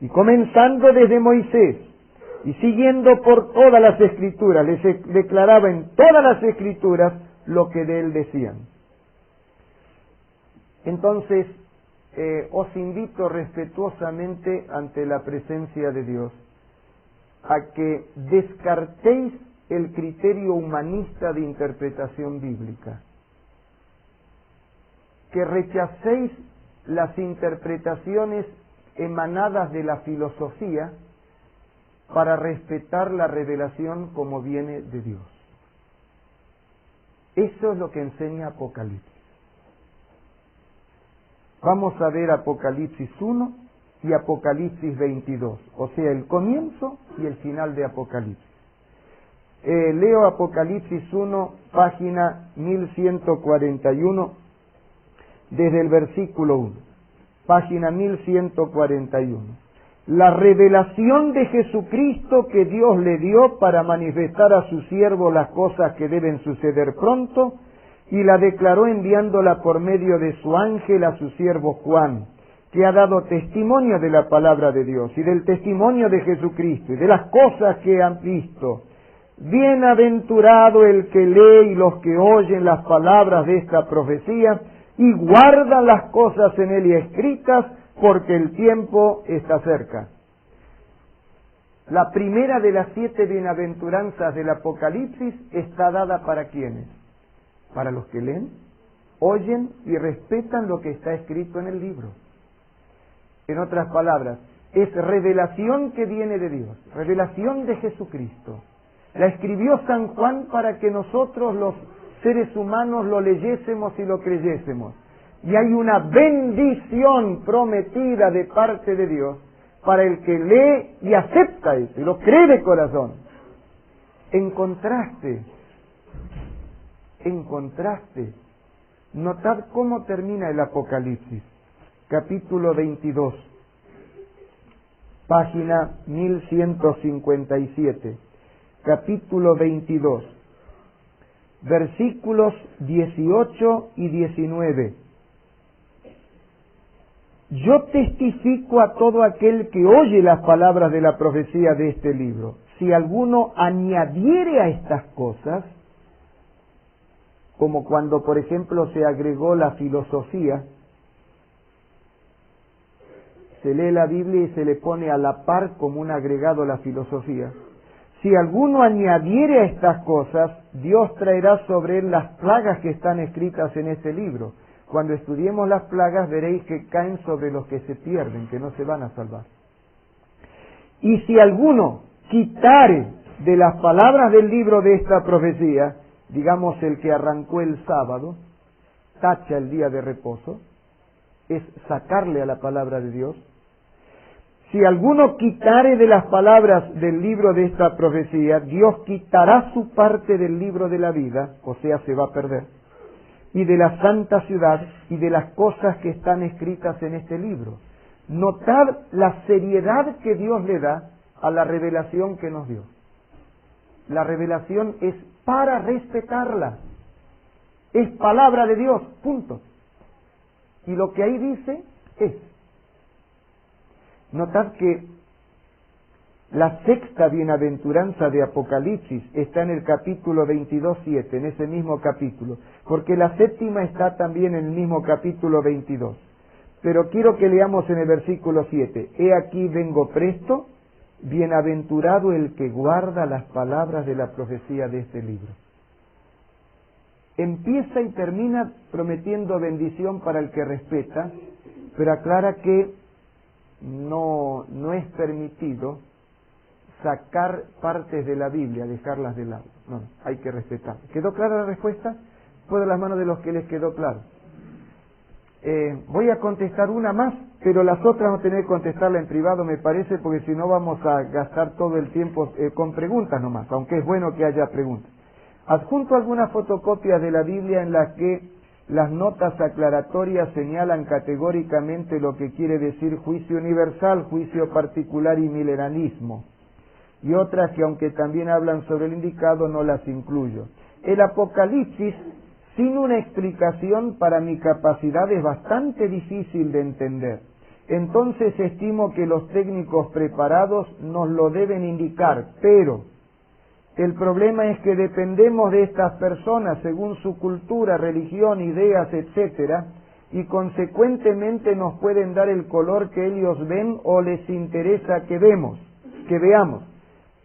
Y comenzando desde Moisés y siguiendo por todas las escrituras, les declaraba en todas las escrituras lo que de él decían. Entonces, os invito respetuosamente ante la presencia de Dios a que descartéis el criterio humanista de interpretación bíblica, que rechacéis las interpretaciones emanadas de la filosofía para respetar la revelación como viene de Dios. Eso es lo que enseña Apocalipsis. Vamos a ver Apocalipsis 1 y Apocalipsis 22, o sea, el comienzo y el final de Apocalipsis. Leo Apocalipsis 1, página 1141, desde el versículo 1, página 1141. La revelación de Jesucristo que Dios le dio para manifestar a su siervo las cosas que deben suceder pronto, y la declaró enviándola por medio de su ángel a su siervo Juan, que ha dado testimonio de la palabra de Dios y del testimonio de Jesucristo y de las cosas que han visto. Bienaventurado el que lee y los que oyen las palabras de esta profecía y guardan las cosas en él y escritas, porque el tiempo está cerca. La primera de las 7 bienaventuranzas del Apocalipsis está dada para ¿quiénes? Para los que leen, oyen y respetan lo que está escrito en el libro. En otras palabras, es revelación que viene de Dios, revelación de Jesucristo. La escribió San Juan para que nosotros los seres humanos lo leyésemos y lo creyésemos. Y hay una bendición prometida de parte de Dios para el que lee y acepta eso, y lo cree de corazón. En contraste, notad cómo termina el Apocalipsis, capítulo 22, página 1157, capítulo 22, versículos 18 y 19. Yo testifico a todo aquel que oye las palabras de la profecía de este libro. Si alguno añadiere a estas cosas, como cuando, por ejemplo, se agregó la filosofía, se lee la Biblia y se le pone a la par como un agregado la filosofía. Si alguno añadiere a estas cosas, Dios traerá sobre él las plagas que están escritas en este libro. Cuando estudiemos las plagas veréis que caen sobre los que se pierden, que no se van a salvar. Y si alguno quitare de las palabras del libro de esta profecía, digamos el que arrancó el sábado, tacha el día de reposo, es sacarle a la palabra de Dios. Si alguno quitare de las palabras del libro de esta profecía, Dios quitará su parte del libro de la vida, o sea, se va a perder, y de la santa ciudad y de las cosas que están escritas en este libro. Notad la seriedad que Dios le da a la revelación que nos dio. La revelación es para respetarla. Es palabra de Dios, punto. Y lo que ahí dice es. Notad que la sexta bienaventuranza de Apocalipsis está en el capítulo 22:7, en ese mismo capítulo, porque la séptima está también en el mismo capítulo 22. Pero quiero que leamos en el versículo 7. He aquí vengo presto, bienaventurado el que guarda las palabras de la profecía de este libro. Empieza y termina prometiendo bendición para el que respeta, pero aclara que no es permitido sacar partes de la Biblia, dejarlas de lado. No, hay que respetar. ¿Quedó clara la respuesta? Puedo las manos de los que les quedó claro. Voy a contestar una más, pero las otras no tener que contestarla en privado, me parece, porque si no vamos a gastar todo el tiempo con preguntas nomás, aunque es bueno que haya preguntas. Adjunto algunas fotocopias de la Biblia en las que las notas aclaratorias señalan categóricamente lo que quiere decir juicio universal, juicio particular y milenarismo, y otras que, aunque también hablan sobre el indicado, no las incluyo. El Apocalipsis, sin una explicación para mi capacidad, es bastante difícil de entender. Entonces estimo que los técnicos preparados nos lo deben indicar, pero el problema es que dependemos de estas personas según su cultura, religión, ideas, etcétera, y consecuentemente nos pueden dar el color que ellos ven o les interesa que veamos.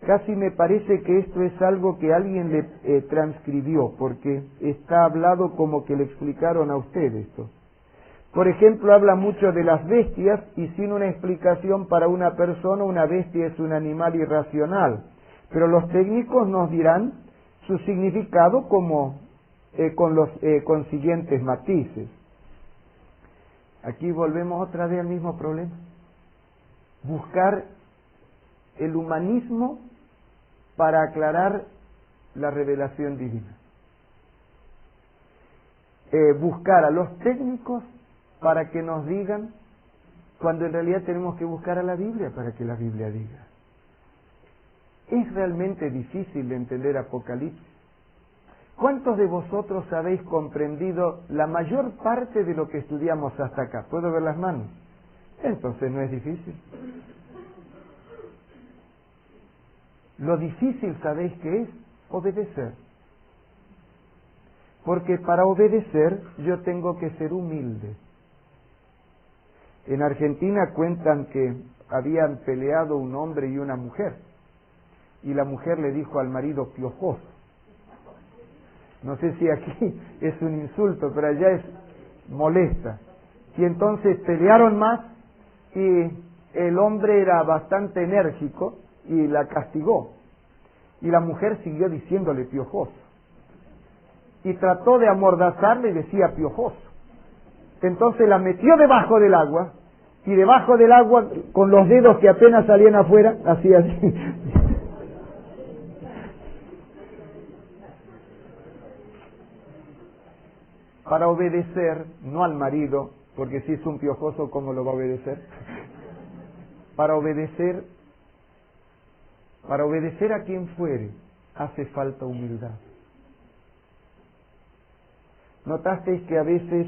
Casi me parece que esto es algo que alguien le transcribió, porque está hablado como que le explicaron a usted esto. Por ejemplo, habla mucho de las bestias y sin una explicación para una persona, una bestia es un animal irracional. Pero los técnicos nos dirán su significado como con los consiguientes matices. Aquí volvemos otra vez al mismo problema. Buscar el humanismo para aclarar la revelación divina. Buscar a los técnicos para que nos digan, cuando en realidad tenemos que buscar a la Biblia para que la Biblia diga. Es realmente difícil de entender Apocalipsis. ¿Cuántos de vosotros habéis comprendido la mayor parte de lo que estudiamos hasta acá? ¿Puedo ver las manos? Entonces no es difícil. Lo difícil, ¿sabéis qué es? Obedecer. Porque para obedecer yo tengo que ser humilde. En Argentina cuentan que habían peleado un hombre y una mujer. Y la mujer le dijo al marido piojoso. No sé si aquí es un insulto, pero allá es molesta. Y entonces pelearon más y el hombre era bastante enérgico y la castigó. Y la mujer siguió diciéndole piojoso. Y trató de amordazarle y decía piojoso. Entonces la metió debajo del agua, y debajo del agua, con los dedos que apenas salían afuera, hacía así. Para obedecer, no al marido, porque si es un piojoso, ¿cómo lo va a obedecer? Para obedecer a quien fuere, hace falta humildad. ¿Notasteis que a veces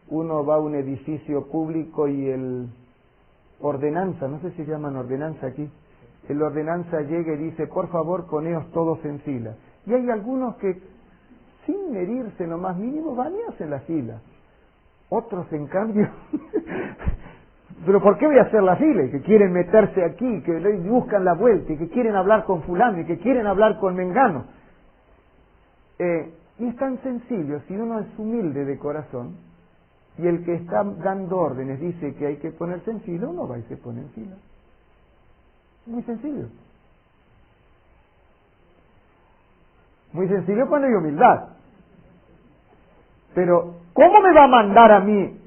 uno va a un edificio público y el ordenanza, no sé si llaman ordenanza aquí, el ordenanza llega y dice, por favor, poneos todos en fila? Y hay algunos que, sin medirse lo más mínimo, van y hacen la fila. Otros, en cambio, ¿pero por qué voy a hacer la fila? Y que quieren meterse aquí, que buscan la vuelta, y que quieren hablar con fulano, y que quieren hablar con mengano. Y es tan sencillo, si uno es humilde de corazón, y el que está dando órdenes dice que hay que ponerse en fila, uno va y se pone en fila. Muy sencillo. Muy sencillo cuando hay humildad. Pero, ¿cómo me va a mandar a mí?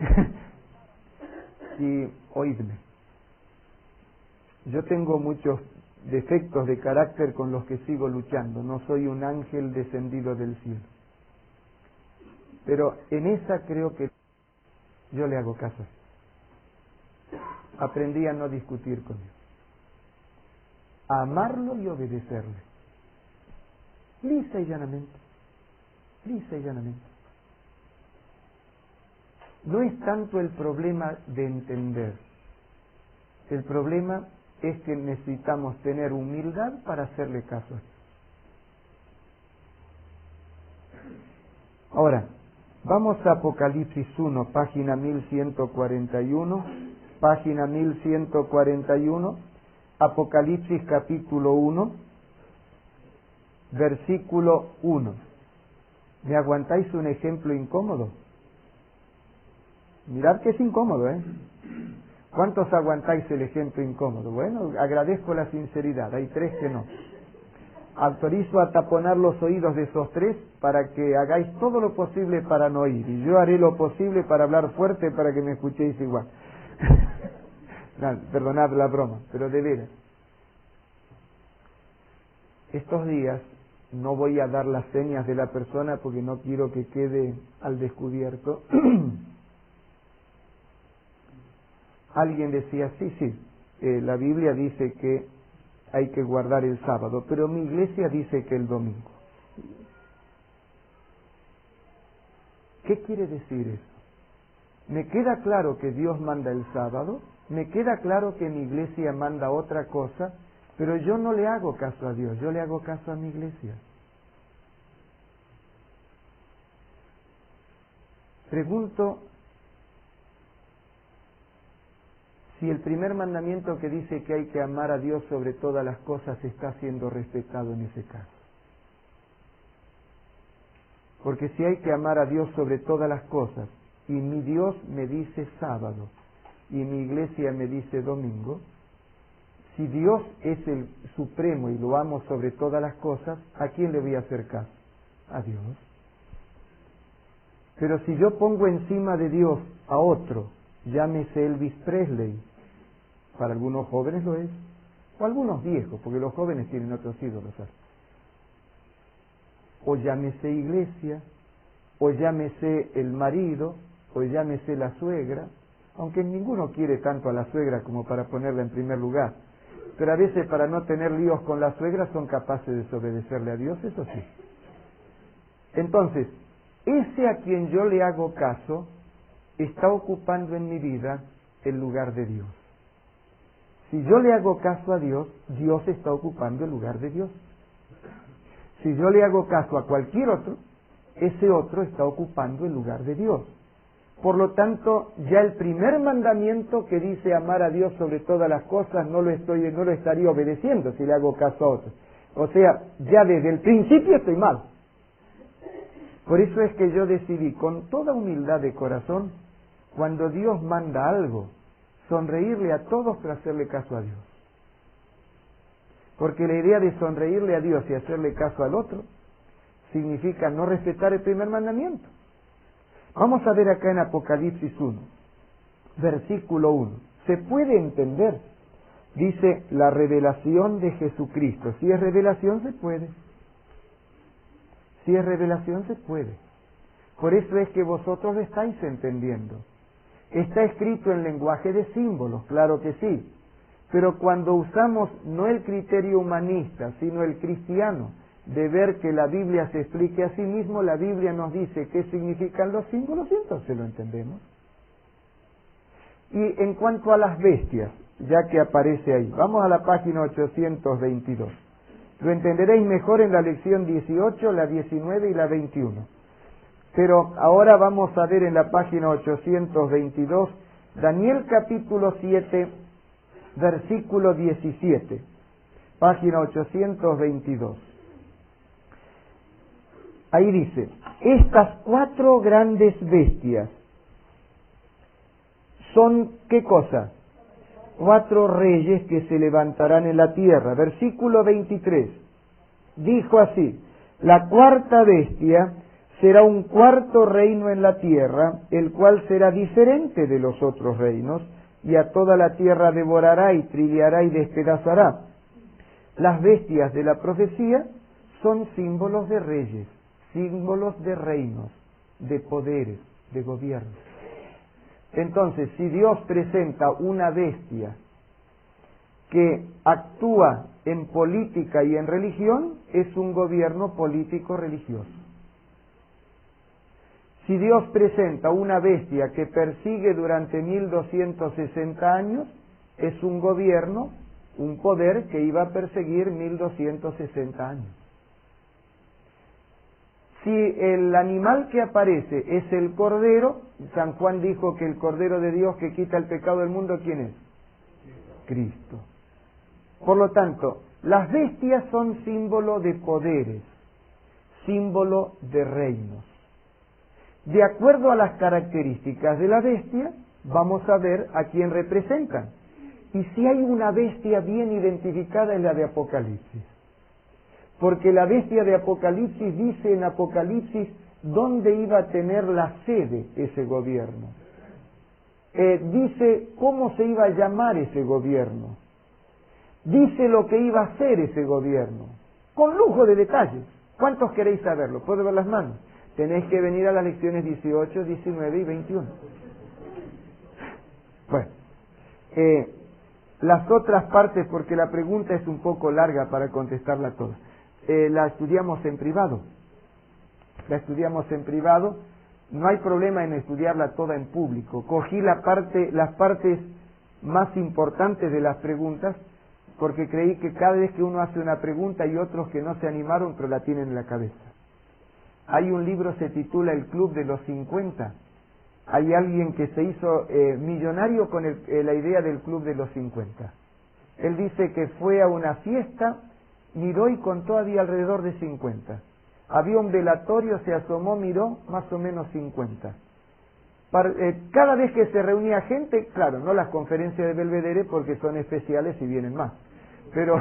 Y oídme. Yo tengo muchos defectos de carácter con los que sigo luchando. No soy un ángel descendido del cielo. Pero en esa creo que yo le hago caso. Aprendí a no discutir con Dios. A amarlo y obedecerle. Lisa y llanamente. Lisa y llanamente. No es tanto el problema de entender. El problema es que necesitamos tener humildad para hacerle caso. Ahora, vamos a Apocalipsis 1, página 1141. Página 1141. Apocalipsis capítulo 1, versículo 1. ¿Me aguantáis un ejemplo incómodo? Mirad que es incómodo, ¿eh? ¿Cuántos aguantáis el ejemplo incómodo? Bueno, agradezco la sinceridad, hay 3 que no. Autorizo a taponar los oídos de esos 3 para que hagáis todo lo posible para no oír. Y yo haré lo posible para hablar fuerte para que me escuchéis igual. No, perdonad la broma, pero de veras. Estos días no voy a dar las señas de la persona porque no quiero que quede al descubierto. Alguien decía, sí, la Biblia dice que hay que guardar el sábado, pero mi iglesia dice que el domingo. ¿Qué quiere decir eso? Me queda claro que Dios manda el sábado, me queda claro que mi iglesia manda otra cosa, pero yo no le hago caso a Dios, yo le hago caso a mi iglesia. Pregunto, si el primer mandamiento que dice que hay que amar a Dios sobre todas las cosas está siendo respetado en ese caso. Porque si hay que amar a Dios sobre todas las cosas, y mi Dios me dice sábado, y mi iglesia me dice domingo, si Dios es el supremo y lo amo sobre todas las cosas, ¿a quién le voy a hacer caso? A Dios. Pero si yo pongo encima de Dios a otro, llámese Elvis Presley, para algunos jóvenes lo es, o algunos viejos, porque los jóvenes tienen otros ídolos, o llámese iglesia, o llámese el marido, o llámese la suegra, aunque ninguno quiere tanto a la suegra como para ponerla en primer lugar, pero a veces para no tener líos con la suegra son capaces de desobedecerle a Dios, eso sí. Entonces, ese a quien yo le hago caso está ocupando en mi vida el lugar de Dios. Si yo le hago caso a Dios, Dios está ocupando el lugar de Dios. Si yo le hago caso a cualquier otro, ese otro está ocupando el lugar de Dios. Por lo tanto, ya el primer mandamiento que dice amar a Dios sobre todas las cosas no lo estaría obedeciendo si le hago caso a otro. O sea, ya desde el principio estoy mal. Por eso es que yo decidí con toda humildad de corazón, cuando Dios manda algo, sonreírle a todos para hacerle caso a Dios. Porque la idea de sonreírle a Dios y hacerle caso al otro significa no respetar el primer mandamiento. Vamos a ver acá en Apocalipsis 1, versículo 1. Se puede entender, dice, la revelación de Jesucristo. Si es revelación, se puede. Si es revelación, se puede. Por eso es que vosotros lo estáis entendiendo. Está escrito en lenguaje de símbolos, claro que sí. Pero cuando usamos no el criterio humanista, sino el cristiano, de ver que la Biblia se explique a sí mismo, la Biblia nos dice qué significan los símbolos y entonces lo entendemos. Y en cuanto a las bestias, ya que aparece ahí, vamos a la página 822. Lo entenderéis mejor en la lección 18, la 19 y la 21. Pero ahora vamos a ver en la página 822, Daniel capítulo 7, versículo 17, página 822. Ahí dice, estas 4 grandes bestias son, ¿qué cosa? 4 reyes que se levantarán en la tierra. Versículo 23, dijo así, la 4ª bestia será un 4º reino en la tierra, el cual será diferente de los otros reinos, y a toda la tierra devorará y trillará y despedazará. Las bestias de la profecía son símbolos de reyes, símbolos de reinos, de poderes, de gobiernos. Entonces, si Dios presenta una bestia que actúa en política y en religión, es un gobierno político-religioso. Si Dios presenta una bestia que persigue durante 1260 años, es un gobierno, un poder que iba a perseguir 1260 años. Si el animal que aparece es el Cordero, San Juan dijo que el Cordero de Dios que quita el pecado del mundo, ¿quién es? Cristo. Por lo tanto, las bestias son símbolo de poderes, símbolo de reinos. De acuerdo a las características de la bestia, vamos a ver a quién representan. Y si hay una bestia bien identificada es la de Apocalipsis. Porque la bestia de Apocalipsis dice en Apocalipsis dónde iba a tener la sede ese gobierno. Dice cómo se iba a llamar ese gobierno. Dice lo que iba a hacer ese gobierno. Con lujo de detalles. ¿Cuántos queréis saberlo? ¿Puedo ver las manos? Tenéis que venir a las lecciones 18, 19 y 21. Bueno, las otras partes, porque la pregunta es un poco larga para contestarla toda, la estudiamos en privado. La estudiamos en privado, no hay problema en estudiarla toda en público. Cogí las partes más importantes de las preguntas, porque creí que cada vez que uno hace una pregunta hay otros que no se animaron pero la tienen en la cabeza. Hay un libro, se titula El Club de los 50. Hay alguien que se hizo millonario con la idea del Club de los 50. Él dice que fue a una fiesta, miró y contó había alrededor de 50. Había un velatorio, se asomó, miró, más o menos 50. Cada vez que se reunía gente, claro, no las conferencias de Belvedere porque son especiales y vienen más, pero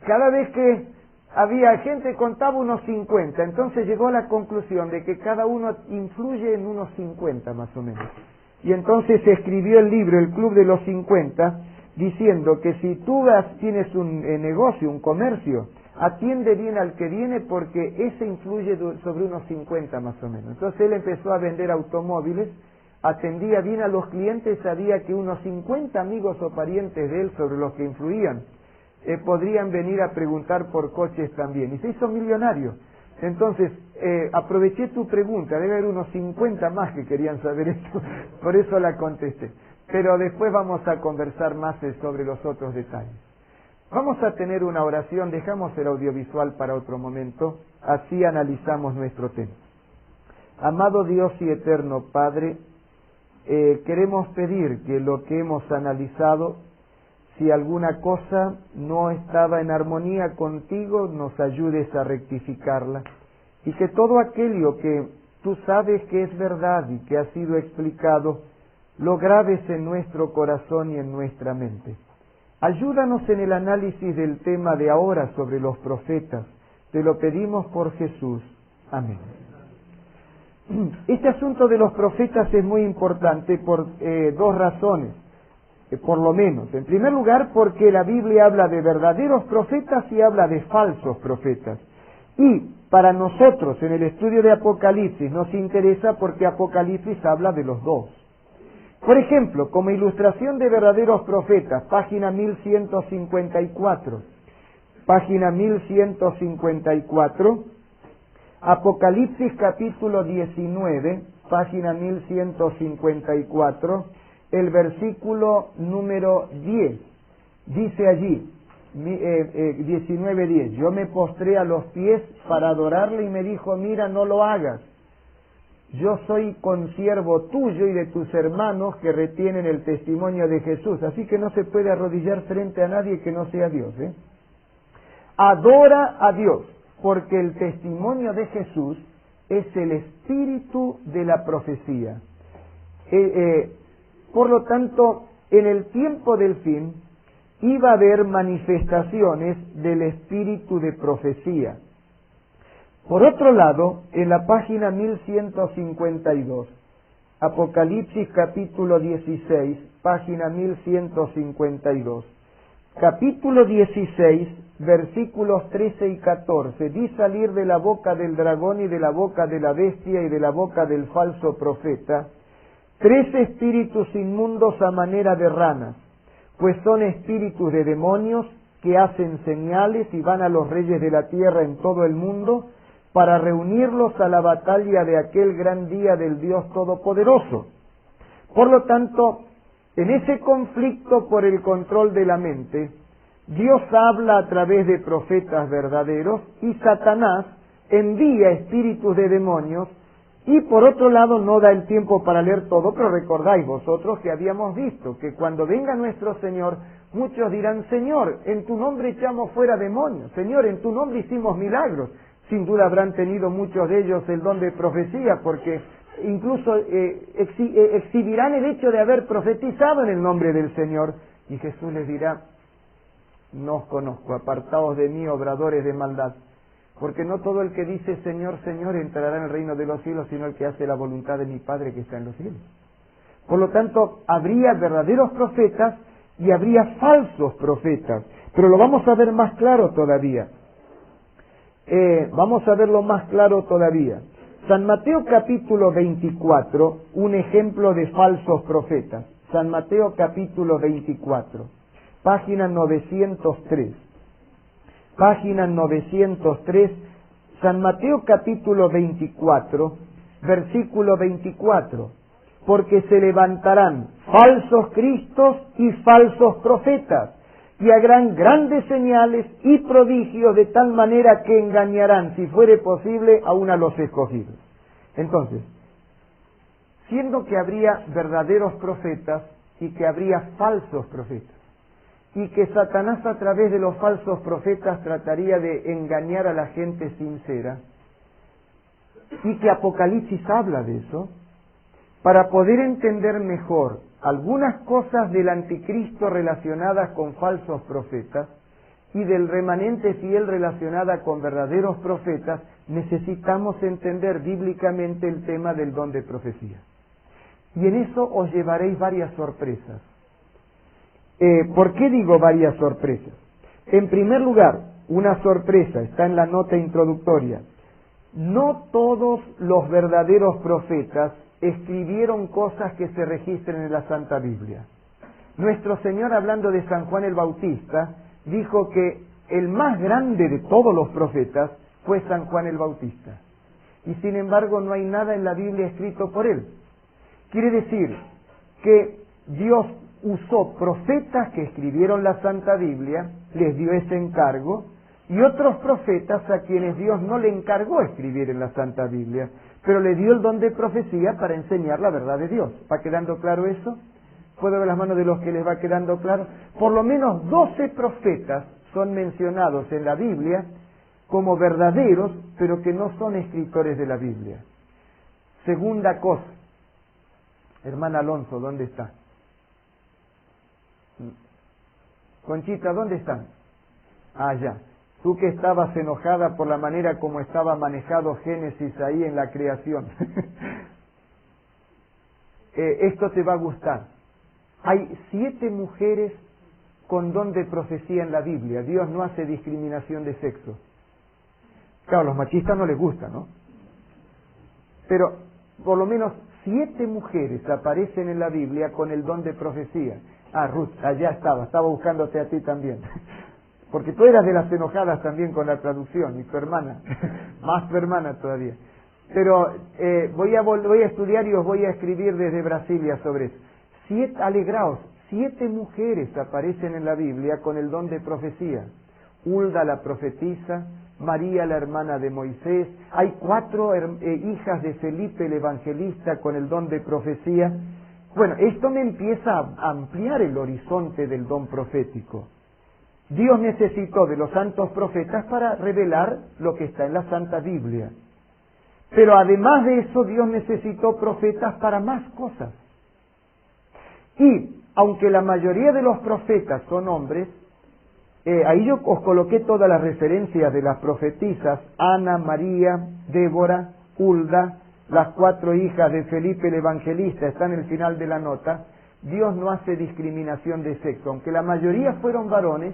cada vez que había gente contaba unos 50, entonces llegó a la conclusión de que cada uno influye en unos 50 más o menos. Y entonces se escribió el libro El Club de los 50, diciendo que si tú tienes un negocio, un comercio, atiende bien al que viene porque ese influye sobre unos 50 más o menos. Entonces él empezó a vender automóviles, atendía bien a los clientes, sabía que unos 50 amigos o parientes de él sobre los que influían podrían venir a preguntar por coches también. Y se hizo millonario. Entonces, aproveché tu pregunta, debe haber unos 50 más que querían saber esto, por eso la contesté. Pero después vamos a conversar más sobre los otros detalles. Vamos a tener una oración, dejamos el audiovisual para otro momento, así analizamos nuestro tema. Amado Dios y eterno Padre, queremos pedir que lo que hemos analizado, si alguna cosa no estaba en armonía contigo, nos ayudes a rectificarla. Y que todo aquello que tú sabes que es verdad y que ha sido explicado, lo grabes en nuestro corazón y en nuestra mente. Ayúdanos en el análisis del tema de ahora sobre los profetas. Te lo pedimos por Jesús. Amén. Este asunto de los profetas es muy importante por dos razones, por lo menos. En primer lugar, porque la Biblia habla de verdaderos profetas y habla de falsos profetas. Y para nosotros, en el estudio de Apocalipsis, nos interesa porque Apocalipsis habla de los dos. Por ejemplo, como ilustración de verdaderos profetas, página 1154. Página 1154. Apocalipsis capítulo 19, página 1154, el versículo número 10. Dice allí, 19:10, yo me postré a los pies para adorarle y me dijo, mira, no lo hagas. Yo soy consiervo tuyo y de tus hermanos que retienen el testimonio de Jesús. Así que no se puede arrodillar frente a nadie que no sea Dios. Adora a Dios, porque el testimonio de Jesús es el espíritu de la profecía. Por lo tanto, en el tiempo del fin iba a haber manifestaciones del espíritu de profecía. Por otro lado, en la página 1152, Apocalipsis capítulo 16, página 1152, capítulo 16, versículos 13 y 14, di salir de la boca del dragón y de la boca de la bestia y de la boca del falso profeta 3 espíritus inmundos a manera de ranas, pues son espíritus de demonios que hacen señales y van a los reyes de la tierra en todo el mundo para reunirlos a la batalla de aquel gran día del Dios Todopoderoso. Por lo tanto, en ese conflicto por el control de la mente, Dios habla a través de profetas verdaderos y Satanás envía espíritus de demonios y por otro lado no da el tiempo para leer todo, pero recordáis vosotros que habíamos visto que cuando venga nuestro Señor, muchos dirán, Señor, en tu nombre echamos fuera demonios, Señor, en tu nombre hicimos milagros. Sin duda habrán tenido muchos de ellos el don de profecía, porque incluso exhibirán el hecho de haber profetizado en el nombre del Señor. Y Jesús les dirá, no os conozco, apartaos de mí, obradores de maldad. Porque no todo el que dice Señor, Señor entrará en el reino de los cielos, sino el que hace la voluntad de mi Padre que está en los cielos. Por lo tanto, habría verdaderos profetas y habría falsos profetas. Pero lo vamos a ver más claro todavía. Vamos a verlo más claro todavía. San Mateo capítulo 24, un ejemplo de falsos profetas. San Mateo capítulo 24, página 903. Página 903, San Mateo capítulo 24, versículo 24. Porque se levantarán falsos cristos y falsos profetas, y harán grandes señales y prodigios de tal manera que engañarán, si fuere posible, aún a los escogidos. Entonces, siendo que habría verdaderos profetas y que habría falsos profetas, y que Satanás a través de los falsos profetas trataría de engañar a la gente sincera, y que Apocalipsis habla de eso, para poder entender mejor algunas cosas del anticristo relacionadas con falsos profetas y del remanente fiel relacionada con verdaderos profetas, necesitamos entender bíblicamente el tema del don de profecía. Y en eso os llevaréis varias sorpresas. ¿Por qué digo varias sorpresas? En primer lugar, una sorpresa, está en la nota introductoria. No todos los verdaderos profetas escribieron cosas que se registren en la Santa Biblia. Nuestro Señor, hablando de San Juan el Bautista, dijo que el más grande de todos los profetas fue San Juan el Bautista. Y sin embargo no hay nada en la Biblia escrito por él. Quiere decir que Dios usó profetas que escribieron la Santa Biblia, les dio ese encargo, y otros profetas a quienes Dios no le encargó escribir en la Santa Biblia, pero le dio el don de profecía para enseñar la verdad de Dios. ¿Va quedando claro eso? ¿Puedo ver las manos de los que les va quedando claro? Por lo menos 12 profetas son mencionados en la Biblia como verdaderos, pero que no son escritores de la Biblia. Segunda cosa, hermana Alonso, ¿dónde está? Conchita, ¿dónde están? Allá. Tú que estabas enojada por la manera como estaba manejado Génesis ahí en la creación. Esto te va a gustar. Hay 7 mujeres con don de profecía en la Biblia. Dios no hace discriminación de sexo. Claro, a los machistas no les gusta, ¿no? Pero por lo menos 7 mujeres aparecen en la Biblia con el don de profecía. Ah, Ruth, allá estaba buscándote a ti también. Porque tú eras de las enojadas también con la traducción, y tu hermana, más tu hermana todavía. Pero voy a estudiar y os voy a escribir desde Brasilia sobre eso. Alegraos, 7 mujeres aparecen en la Biblia con el don de profecía. Hulda la profetisa, María la hermana de Moisés, hay 4 hijas de Felipe el evangelista con el don de profecía. Bueno, esto me empieza a ampliar el horizonte del don profético. Dios necesitó de los santos profetas para revelar lo que está en la Santa Biblia. Pero además de eso, Dios necesitó profetas para más cosas. Y, aunque la mayoría de los profetas son hombres, ahí yo os coloqué todas las referencias de las profetisas, Ana, María, Débora, Hulda, las 4 hijas de Felipe el evangelista, están en el final de la nota. Dios no hace discriminación de sexo, aunque la mayoría fueron varones.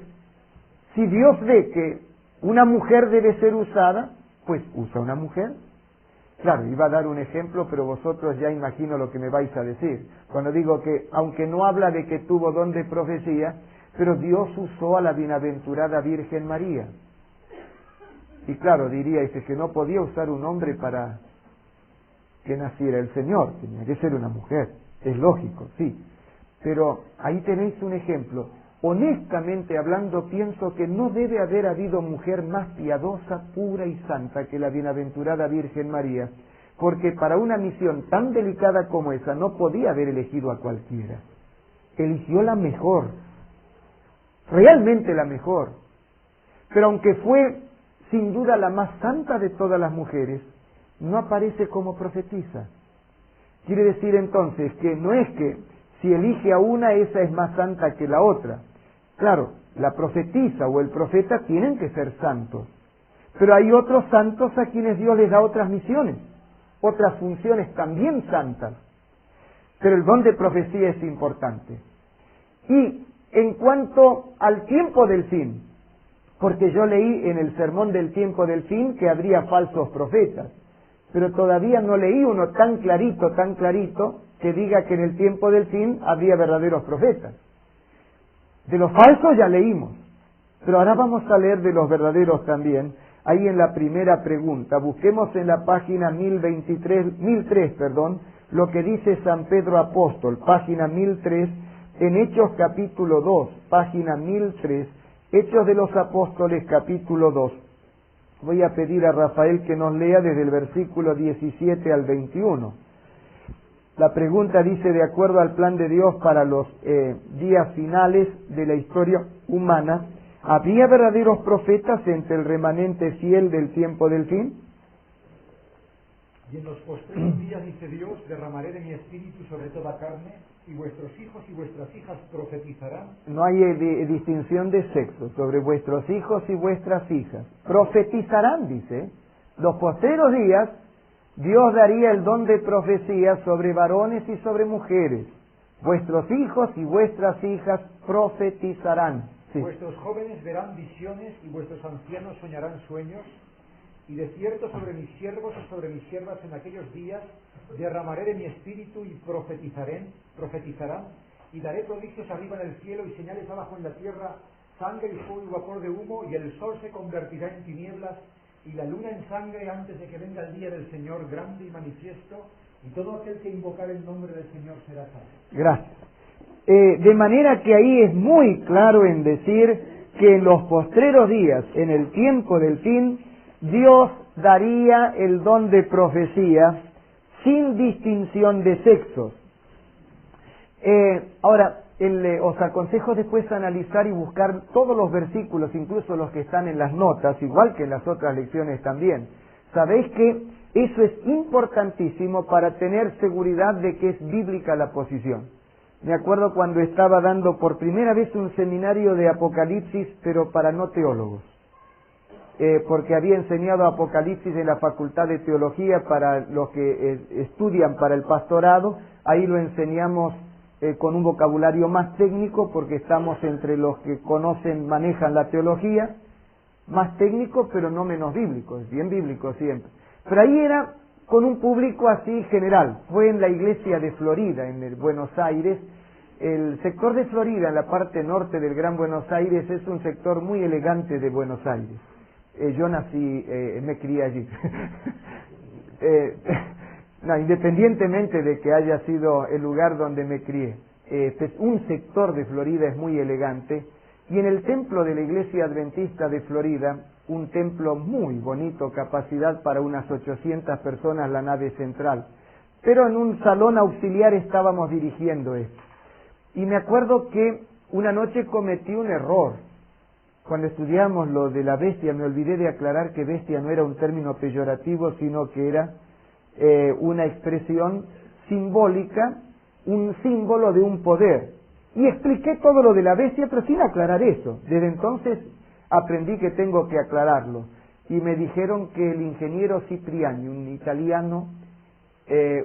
Si Dios ve que una mujer debe ser usada, pues usa una mujer. Claro, iba a dar un ejemplo, pero vosotros ya imagino lo que me vais a decir. Cuando digo que, aunque no habla de que tuvo don de profecía, pero Dios usó a la bienaventurada Virgen María. Y claro, diríais que no podía usar un hombre para que naciera el Señor, tenía que ser una mujer. Es lógico, sí. Pero ahí tenéis un ejemplo. Honestamente hablando, pienso que no debe haber habido mujer más piadosa, pura y santa que la bienaventurada Virgen María, porque para una misión tan delicada como esa no podía haber elegido a cualquiera. Eligió la mejor, realmente la mejor. Pero aunque fue sin duda la más santa de todas las mujeres, no aparece como profetisa. Quiere decir entonces que no es que si elige a una, esa es más santa que la otra. Claro, la profetisa o el profeta tienen que ser santos, pero hay otros santos a quienes Dios les da otras misiones, otras funciones también santas. Pero el don de profecía es importante. Y en cuanto al tiempo del fin, porque yo leí en el sermón del tiempo del fin que habría falsos profetas, pero todavía no leí uno tan clarito, que diga que en el tiempo del fin habría verdaderos profetas. De los falsos ya leímos, pero ahora vamos a leer de los verdaderos también. Ahí en la primera pregunta, busquemos en la página 1003, lo que dice San Pedro Apóstol, página 1003, en Hechos capítulo 2, página 1003, Hechos de los Apóstoles capítulo 2. Voy a pedir a Rafael que nos lea desde el versículo 17 al 21. La pregunta dice, de acuerdo al plan de Dios para los días finales de la historia humana, ¿habría verdaderos profetas entre el remanente fiel del tiempo del fin? Y en los postreros días, dice Dios, derramaré de mi espíritu sobre toda carne, y vuestros hijos y vuestras hijas profetizarán. No hay distinción de sexo, sobre vuestros hijos y vuestras hijas. Profetizarán, dice. Los postreros días, Dios daría el don de profecía sobre varones y sobre mujeres. Vuestros hijos y vuestras hijas profetizarán. Sí. Vuestros jóvenes verán visiones y vuestros ancianos soñarán sueños. Y de cierto sobre mis siervos y sobre mis siervas en aquellos días derramaré de mi espíritu y profetizarán, y daré prodigios arriba en el cielo y señales abajo en la tierra, sangre y fuego y vapor de humo, y el sol se convertirá en tinieblas y la luna en sangre antes de que venga el día del Señor grande y manifiesto, y todo aquel que invocar el nombre del Señor será salvo. Gracias. De manera que ahí es muy claro en decir que en los postreros días, en el tiempo del fin, Dios daría el don de profecía sin distinción de sexos. Ahora, os aconsejo después analizar y buscar todos los versículos, incluso los que están en las notas, igual que en las otras lecciones también. Sabéis que eso es importantísimo para tener seguridad de que es bíblica la posición. Me acuerdo cuando estaba dando por primera vez un seminario de Apocalipsis, pero para no teólogos. Porque había enseñado Apocalipsis en la Facultad de Teología para los que estudian para el pastorado. Ahí lo enseñamos con un vocabulario más técnico, porque estamos entre los que conocen, manejan la teología, más técnico, pero no menos bíblico, es bien bíblico siempre. Pero ahí era con un público así general. Fue en la iglesia de Florida, en el Buenos Aires. El sector de Florida, en la parte norte del Gran Buenos Aires, es un sector muy elegante de Buenos Aires. Yo nací, me crié allí. No, independientemente de que haya sido el lugar donde me crié, un sector de Florida es muy elegante, y en el templo de la Iglesia Adventista de Florida, un templo muy bonito, capacidad para unas 800 personas, la nave central, pero en un salón auxiliar estábamos dirigiendo esto. Y me acuerdo que una noche cometí un error. Cuando estudiamos lo de la bestia, me olvidé de aclarar que bestia no era un término peyorativo, sino que era una expresión simbólica, un símbolo de un poder. Y expliqué todo lo de la bestia, pero sin aclarar eso. Desde entonces aprendí que tengo que aclararlo. Y me dijeron que el ingeniero Cipriani, un italiano,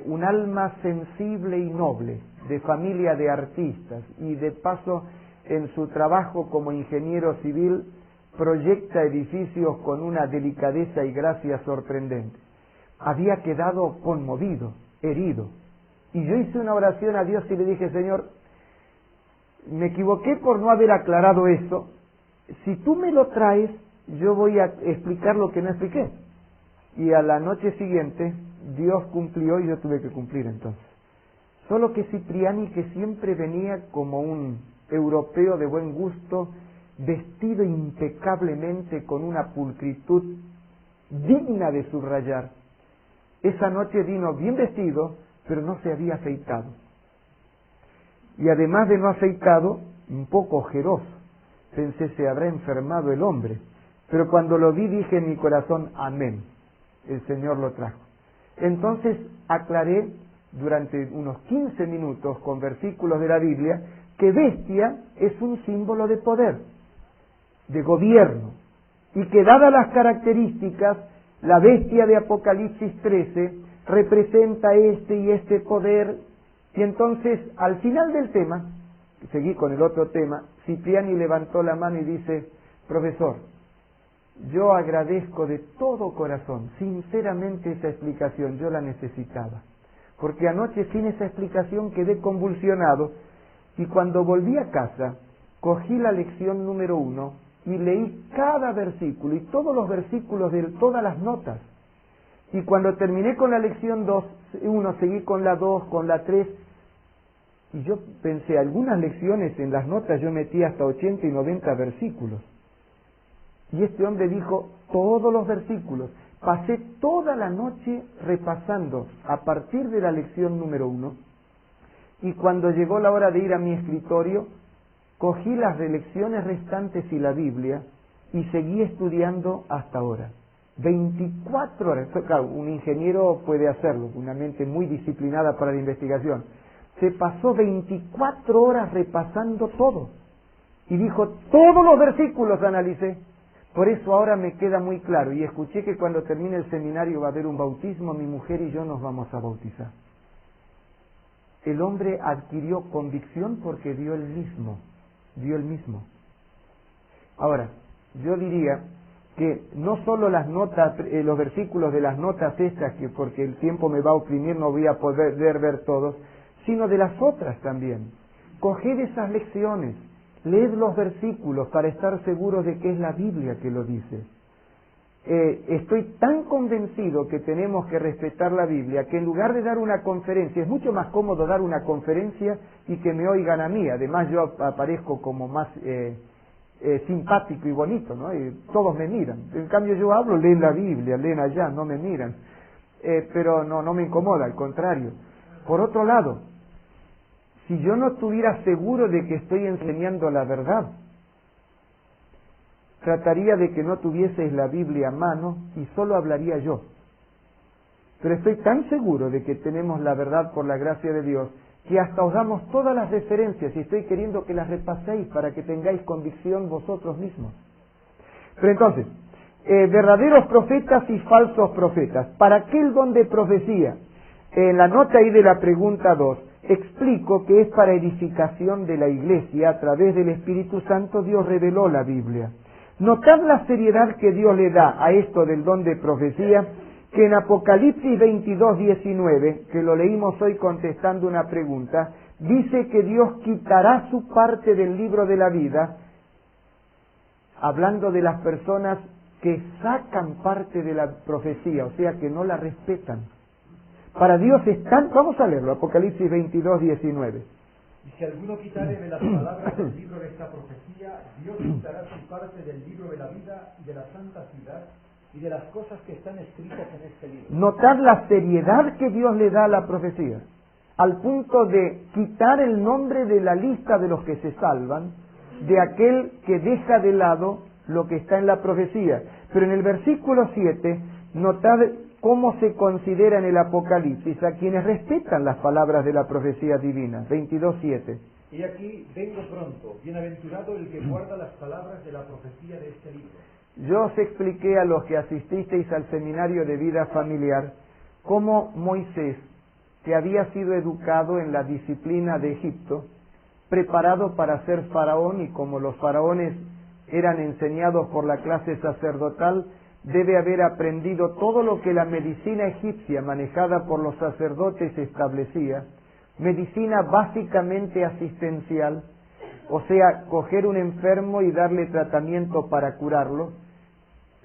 un alma sensible y noble, de familia de artistas, y de paso en su trabajo como ingeniero civil proyecta edificios con una delicadeza y gracia sorprendente. Había quedado conmovido, herido. Y yo hice una oración a Dios y le dije: Señor, me equivoqué por no haber aclarado eso. Si tú me lo traes, yo voy a explicar lo que no expliqué. Y a la noche siguiente, Dios cumplió y yo tuve que cumplir entonces. Solo que Cipriani, que siempre venía como un europeo de buen gusto, vestido impecablemente con una pulcritud digna de subrayar, esa noche vino bien vestido, pero no se había afeitado. Y además de no afeitado, un poco ojeroso. Pensé, se habrá enfermado el hombre. Pero cuando lo vi dije en mi corazón: amén, el Señor lo trajo. Entonces aclaré durante unos 15 minutos con versículos de la Biblia que bestia es un símbolo de poder, de gobierno, y que dadas las características, la bestia de Apocalipsis 13 representa este y este poder. Y entonces, al final del tema, seguí con el otro tema, Cipriani levantó la mano y dice: profesor, yo agradezco de todo corazón, sinceramente, esa explicación, yo la necesitaba. Porque anoche sin esa explicación quedé convulsionado, y cuando volví a casa, cogí la lección número 1 y leí cada versículo, y todos los versículos de todas las notas. Y cuando terminé con la lección 1, seguí con la 2, con la 3, y yo pensé, algunas lecciones en las notas yo metí hasta 80 y 90 versículos. Y este hombre dijo todos los versículos. Pasé toda la noche repasando a partir de la lección número 1, y cuando llegó la hora de ir a mi escritorio, cogí las lecciones restantes y la Biblia y seguí estudiando hasta ahora. 24 horas. Claro, un ingeniero puede hacerlo, una mente muy disciplinada para la investigación. Se pasó 24 horas repasando todo. Y dijo, todos los versículos analicé. Por eso ahora me queda muy claro. Y escuché que cuando termine el seminario va a haber un bautismo, mi mujer y yo nos vamos a bautizar. El hombre adquirió convicción porque dio el mismo. Ahora, yo diría que no solo las notas, los versículos de las notas estas, que porque el tiempo me va a oprimir no voy a poder ver todos, sino de las otras también. Coged esas lecciones, leed los versículos para estar seguros de que es la Biblia que lo dice. Estoy tan convencido que tenemos que respetar la Biblia, que en lugar de dar una conferencia, es mucho más cómodo dar una conferencia y que me oigan a mí. Además yo aparezco como más simpático y bonito, ¿no? Y todos me miran. En cambio yo hablo, leen la Biblia, leen allá, no me miran. Pero no me incomoda, al contrario. Por otro lado, si yo no estuviera seguro de que estoy enseñando la verdad, trataría de que no tuvieseis la Biblia a mano y solo hablaría yo. Pero estoy tan seguro de que tenemos la verdad por la gracia de Dios que hasta os damos todas las referencias y estoy queriendo que las repaséis para que tengáis convicción vosotros mismos. Pero entonces, verdaderos profetas y falsos profetas. ¿Para qué el don de profecía? En la nota ahí de la pregunta 2, explico que es para edificación de la iglesia. A través del Espíritu Santo Dios reveló la Biblia. Notad la seriedad que Dios le da a esto del don de profecía, que en Apocalipsis 22:19, que lo leímos hoy contestando una pregunta, dice que Dios quitará su parte del libro de la vida, hablando de las personas que sacan parte de la profecía, o sea, que no la respetan. Para Dios están, vamos a leerlo, Apocalipsis 22:19. Y si alguno quitare de las palabras del libro de esta profecía, Dios quitará su parte del libro de la vida y de la santa ciudad y de las cosas que están escritas en este libro. Notad la seriedad que Dios le da a la profecía, al punto de quitar el nombre de la lista de los que se salvan, de aquel que deja de lado lo que está en la profecía. Pero en el versículo 7, notad cómo se considera en el Apocalipsis a quienes respetan las palabras de la profecía divina. 22:7. Y aquí vengo pronto, bienaventurado el que guarda las palabras de la profecía de este libro. Yo os expliqué a los que asististeis al seminario de vida familiar cómo Moisés, que había sido educado en la disciplina de Egipto, preparado para ser faraón, y como los faraones eran enseñados por la clase sacerdotal, debe haber aprendido todo lo que la medicina egipcia manejada por los sacerdotes establecía, medicina básicamente asistencial, o sea, coger un enfermo y darle tratamiento para curarlo,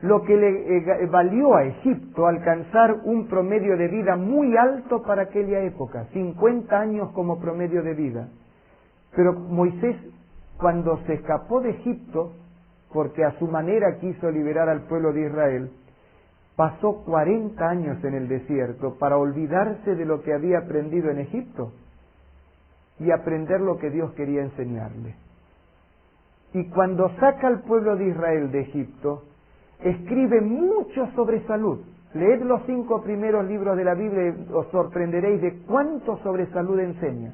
lo que le valió a Egipto alcanzar un promedio de vida muy alto para aquella época, 50 años como promedio de vida. Pero Moisés, cuando se escapó de Egipto, porque a su manera quiso liberar al pueblo de Israel, pasó 40 años en el desierto para olvidarse de lo que había aprendido en Egipto y aprender lo que Dios quería enseñarle. Y cuando saca al pueblo de Israel de Egipto, escribe mucho sobre salud. Leed los 5 primeros libros de la Biblia y os sorprenderéis de cuánto sobre salud enseña.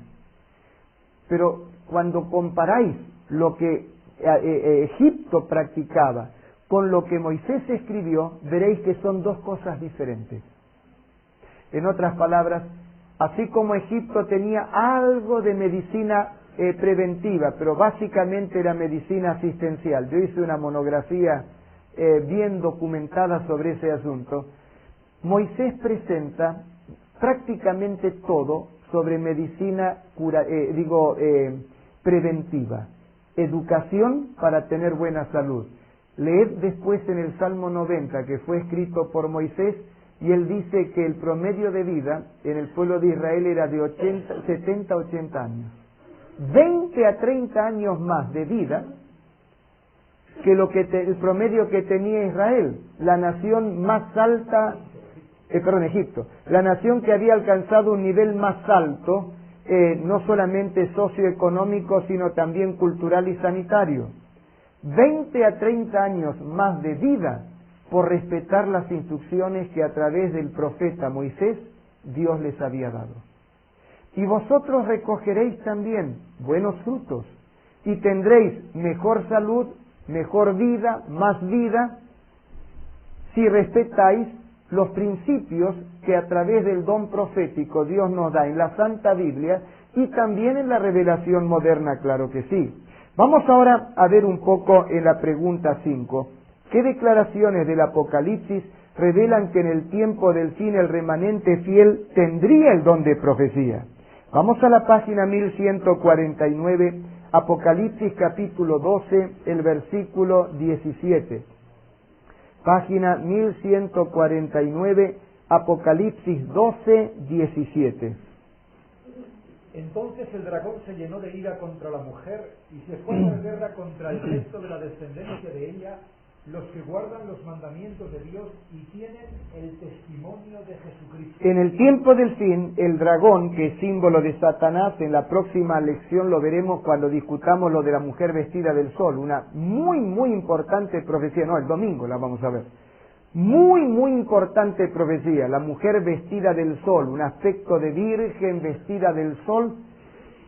Pero cuando comparáis lo que Egipto practicaba con lo que Moisés escribió, veréis que son dos cosas diferentes. En otras palabras, así como Egipto tenía algo de medicina preventiva, pero básicamente era medicina asistencial. Yo hice una monografía bien documentada sobre ese asunto. Moisés presenta prácticamente todo sobre medicina preventiva, educación para tener buena salud. Leed después en el Salmo 90, que fue escrito por Moisés, y él dice que el promedio de vida en el pueblo de Israel era de 70 a 80 años. 20 a 30 años más de vida que el promedio que tenía Israel, la nación más alta, Egipto, la nación que había alcanzado un nivel más alto, no solamente socioeconómico, sino también cultural y sanitario. 20 a 30 años más de vida por respetar las instrucciones que a través del profeta Moisés Dios les había dado. Y vosotros recogeréis también buenos frutos y tendréis mejor salud, mejor vida, más vida, si respetáis los principios que a través del don profético Dios nos da en la Santa Biblia y también en la revelación moderna, claro que sí. Vamos ahora a ver un poco en la pregunta 5, ¿qué declaraciones del Apocalipsis revelan que en el tiempo del fin el remanente fiel tendría el don de profecía? Vamos a la página 1149, Apocalipsis capítulo 12, el versículo 17. Página 1149, Apocalipsis 12, 17. Entonces el dragón se llenó de ira contra la mujer y se fue a hacer guerra contra el resto de la descendencia de ella, los que guardan los mandamientos de Dios y tienen el testimonio de Jesucristo. En el tiempo del fin, el dragón, que es símbolo de Satanás, en la próxima lección lo veremos cuando discutamos lo de la mujer vestida del sol, una muy importante profecía, no, el domingo la vamos a ver. Muy importante profecía, la mujer vestida del sol, un aspecto de virgen vestida del sol,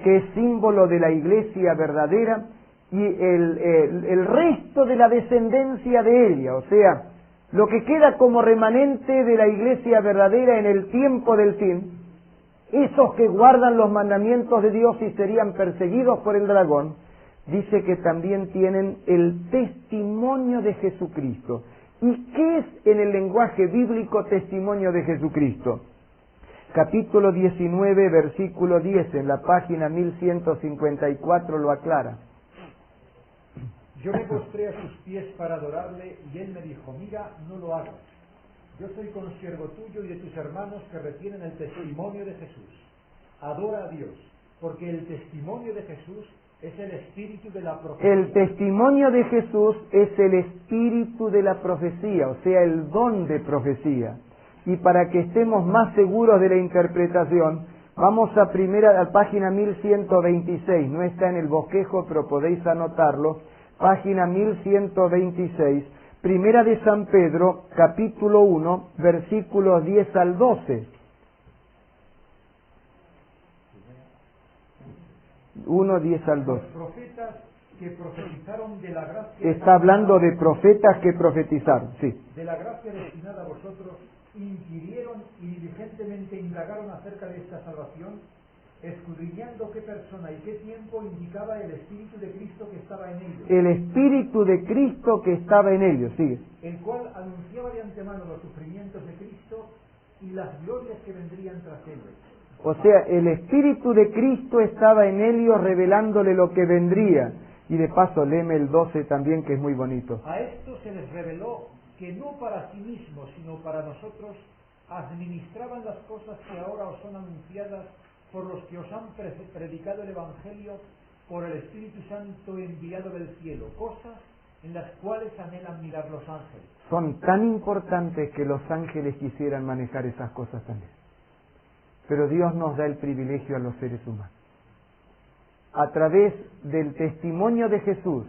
que es símbolo de la iglesia verdadera, y el resto de la descendencia de ella, o sea, lo que queda como remanente de la iglesia verdadera en el tiempo del fin, esos que guardan los mandamientos de Dios y serían perseguidos por el dragón, dice que también tienen el testimonio de Jesucristo. ¿Y qué es en el lenguaje bíblico testimonio de Jesucristo? Capítulo 19, versículo 10, en la página 1154 lo aclara. Yo me postré a sus pies para adorarle, y él me dijo, mira, no lo hagas. Yo soy consiervo tuyo y de tus hermanos que retienen el testimonio de Jesús. Adora a Dios, porque el testimonio de Jesús es el espíritu de la profecía. El testimonio de Jesús es el espíritu de la profecía, o sea, el don de profecía. Y para que estemos más seguros de la interpretación, vamos a página 1126, no está en el bosquejo, pero podéis anotarlo, página 1126, Primera de San Pedro, capítulo 1, versículos 10 al 12. 1, 10 al 12. Los profetas que profetizaron de la gracia... Está hablando de profetas que profetizaron, sí. De la gracia destinada a vosotros, inquirieron y diligentemente indagaron acerca de esta salvación, escudriñando qué persona y qué tiempo indicaba el Espíritu de Cristo que estaba en ellos. El Espíritu de Cristo que estaba en ellos, sigue. El cual anunciaba de antemano los sufrimientos de Cristo y las glorias que vendrían tras ellos. O sea, el Espíritu de Cristo estaba en ellos revelándole lo que vendría. Y de paso, léeme el 12 también, que es muy bonito. A esto se les reveló que no para sí mismos, sino para nosotros, administraban las cosas que ahora os son anunciadas por los que os han predicado el Evangelio por el Espíritu Santo enviado del cielo, cosas en las cuales anhelan mirar los ángeles. Son tan importantes que los ángeles quisieran manejar esas cosas también. Pero Dios nos da el privilegio a los seres humanos. A través del testimonio de Jesús,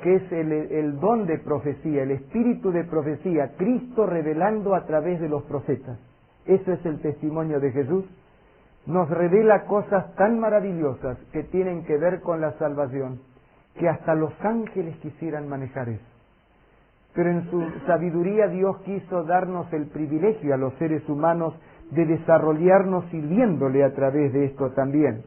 que es el don de profecía, el espíritu de profecía, Cristo revelando a través de los profetas. Eso es el testimonio de Jesús. Nos revela cosas tan maravillosas que tienen que ver con la salvación, que hasta los ángeles quisieran manejar eso. Pero en su sabiduría Dios quiso darnos el privilegio a los seres humanos de desarrollarnos sirviéndole a través de esto también.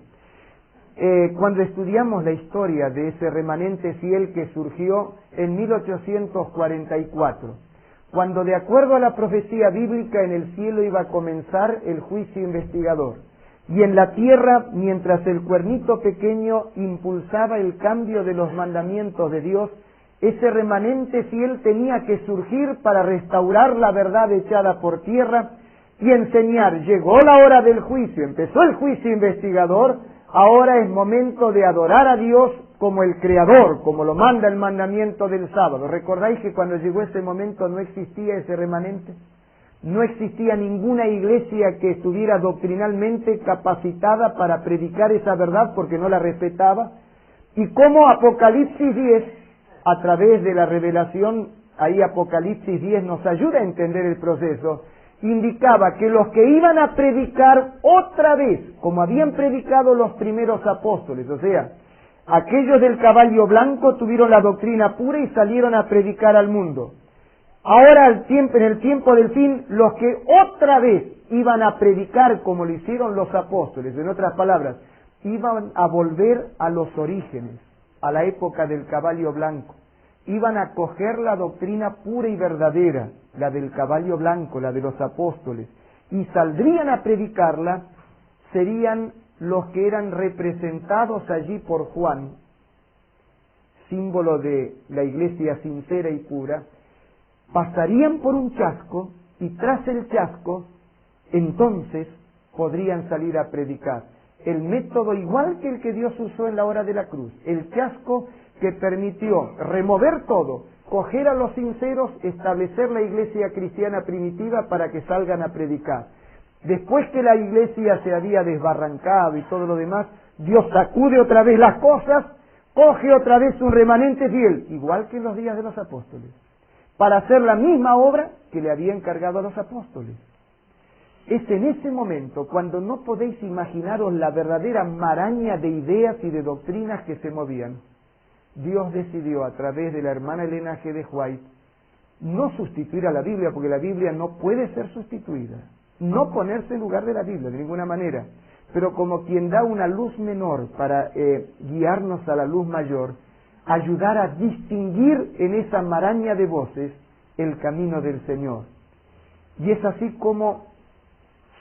Cuando estudiamos la historia de ese remanente fiel que surgió en 1844, cuando de acuerdo a la profecía bíblica en el cielo iba a comenzar el juicio investigador, y en la tierra, mientras el cuernito pequeño impulsaba el cambio de los mandamientos de Dios, ese remanente fiel tenía que surgir para restaurar la verdad echada por tierra y enseñar. Llegó la hora del juicio, empezó el juicio investigador, ahora es momento de adorar a Dios como el Creador, como lo manda el mandamiento del sábado. ¿Recordáis que cuando llegó ese momento no existía ese remanente? No existía ninguna iglesia que estuviera doctrinalmente capacitada para predicar esa verdad porque no la respetaba. Y como Apocalipsis 10, a través de la revelación, ahí Apocalipsis 10 nos ayuda a entender el proceso, indicaba que los que iban a predicar otra vez, como habían predicado los primeros apóstoles, o sea, aquellos del caballo blanco tuvieron la doctrina pura y salieron a predicar al mundo. Ahora, en el tiempo del fin, los que otra vez iban a predicar como lo hicieron los apóstoles, en otras palabras, iban a volver a los orígenes, a la época del caballo blanco. Iban a coger la doctrina pura y verdadera, la del caballo blanco, la de los apóstoles, y saldrían a predicarla, serían los que eran representados allí por Juan, símbolo de la iglesia sincera y pura, pasarían por un chasco y tras el chasco, entonces podrían salir a predicar. El método igual que el que Dios usó en la hora de la cruz, el chasco que permitió remover todo, coger a los sinceros, establecer la iglesia cristiana primitiva para que salgan a predicar. Después que la iglesia se había desbarrancado y todo lo demás, Dios sacude otra vez las cosas, coge otra vez un remanente fiel, igual que en los días de los apóstoles, para hacer la misma obra que le había encargado a los apóstoles. es en ese momento cuando no podéis imaginaros la verdadera maraña de ideas y de doctrinas que se movían. Dios decidió a través de la hermana Elena G. de White no sustituir a la Biblia, porque la Biblia no puede ser sustituida, no ponerse en lugar de la Biblia de ninguna manera, pero como quien da una luz menor para guiarnos a la luz mayor, ayudar a distinguir en esa maraña de voces el camino del Señor. Y es así como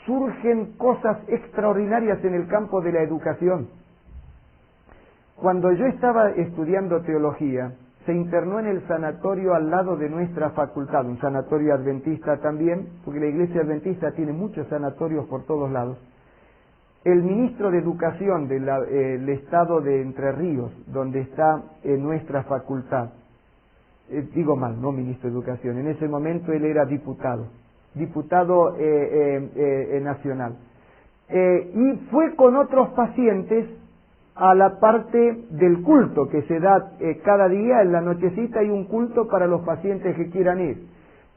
surgen cosas extraordinarias en el campo de la educación. Cuando yo estaba estudiando teología, se internó en el sanatorio al lado de nuestra facultad, un sanatorio adventista también, porque la iglesia adventista tiene muchos sanatorios por todos lados. El ministro de Educación del estado de Entre Ríos, donde está nuestra facultad, digo mal, no ministro de Educación, en ese momento él era diputado nacional, y fue con otros pacientes a la parte del culto que se da cada día. En la nochecita hay un culto para los pacientes que quieran ir,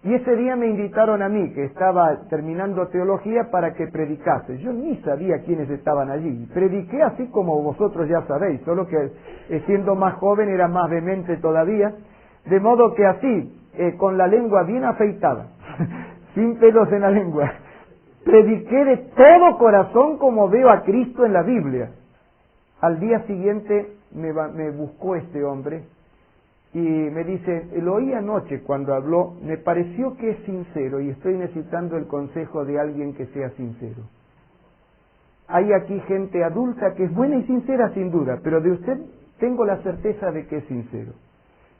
y ese día me invitaron a mí, que estaba terminando teología, para que predicase. Yo ni sabía quiénes estaban allí, prediqué así como vosotros ya sabéis, solo que siendo más joven era más vehemente todavía, de modo que así, con la lengua bien afeitada, sin pelos en la lengua, prediqué de todo corazón como veo a Cristo en la Biblia. Al día siguiente me buscó este hombre y me dice, lo oí anoche cuando habló, me pareció que es sincero y estoy necesitando el consejo de alguien que sea sincero. Hay aquí gente adulta que es buena y sincera sin duda, pero de usted tengo la certeza de que es sincero.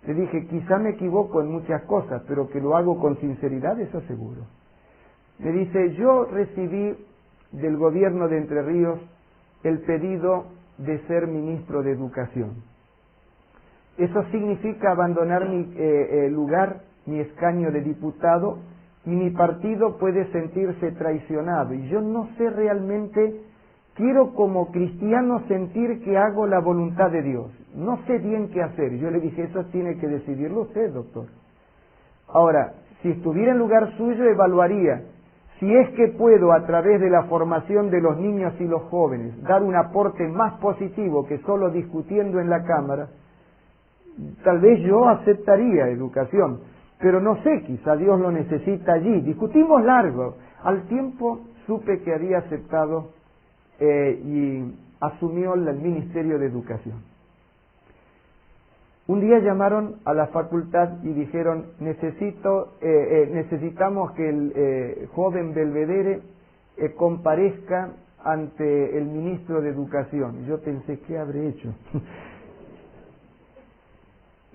Le dije, quizá me equivoco en muchas cosas, pero que lo hago con sinceridad, eso seguro. Me dice, yo recibí del gobierno de Entre Ríos el pedido de ser ministro de Educación. Eso significa abandonar mi lugar, mi escaño de diputado, y mi partido puede sentirse traicionado. Y yo no sé realmente, quiero como cristiano sentir que hago la voluntad de Dios. No sé bien qué hacer. Yo le dije, eso tiene que decidirlo usted, doctor. Ahora, si estuviera en lugar suyo, evaluaría si es que puedo, a través de la formación de los niños y los jóvenes, dar un aporte más positivo que solo discutiendo en la Cámara. Tal vez yo aceptaría educación, pero no sé, quizá Dios lo necesita allí. Discutimos largo. Al tiempo supe que había aceptado y asumió el ministerio de Educación. Un día llamaron a la facultad y dijeron, necesitamos que el joven Belvedere comparezca ante el ministro de Educación. Yo pensé, ¿qué habré hecho?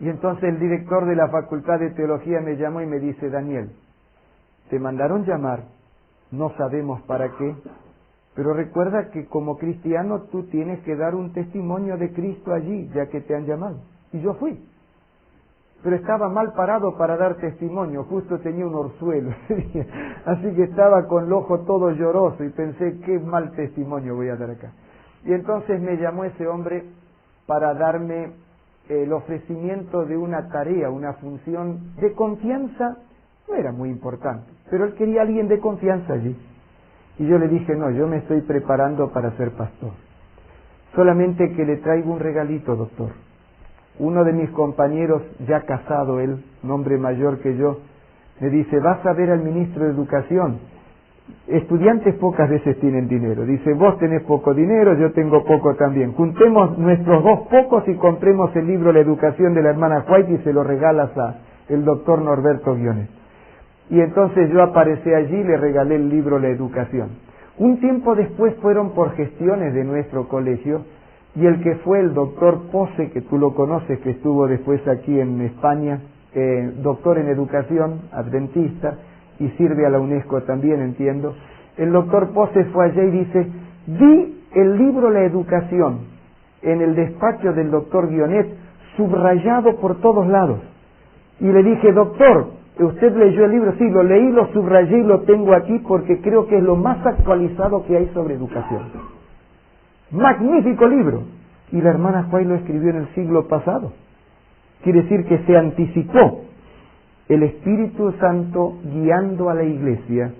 Y entonces el director de la Facultad de Teología me llamó y me dice, Daniel, te mandaron llamar, no sabemos para qué, pero recuerda que como cristiano tú tienes que dar un testimonio de Cristo allí, ya que te han llamado. Y yo fui, pero estaba mal parado para dar testimonio, justo tenía un orzuelo, así que estaba con el ojo todo lloroso y pensé, qué mal testimonio voy a dar acá. Y entonces me llamó ese hombre para darme el ofrecimiento de una tarea, una función de confianza. No era muy importante, pero él quería a alguien de confianza allí. Y yo le dije, no, yo me estoy preparando para ser pastor. Solamente que le traigo un regalito, doctor. Uno de mis compañeros, ya casado él, un hombre mayor que yo, me dice, vas a ver al ministro de Educación. Estudiantes pocas veces tienen dinero. Dice, vos tenés poco dinero, yo tengo poco también. Juntemos nuestros dos pocos y compremos el libro La Educación de la hermana White y se lo regalas a el doctor Norberto Guiones. Y entonces yo aparecí allí y le regalé el libro La Educación. Un tiempo después fueron por gestiones de nuestro colegio, y el que fue el doctor Pose, que tú lo conoces, que estuvo después aquí en España, doctor en educación, adventista, y sirve a la UNESCO también, entiendo. El doctor Pose fue allá y dice, vi el libro La Educación en el despacho del doctor Guionet, subrayado por todos lados. Y le dije, doctor, ¿usted leyó el libro? Sí, lo leí, lo subrayé y lo tengo aquí porque creo que es lo más actualizado que hay sobre educación. Magnífico libro. Y la hermana White lo escribió en el siglo pasado. Quiere decir que se anticipó el Espíritu Santo guiando a la iglesia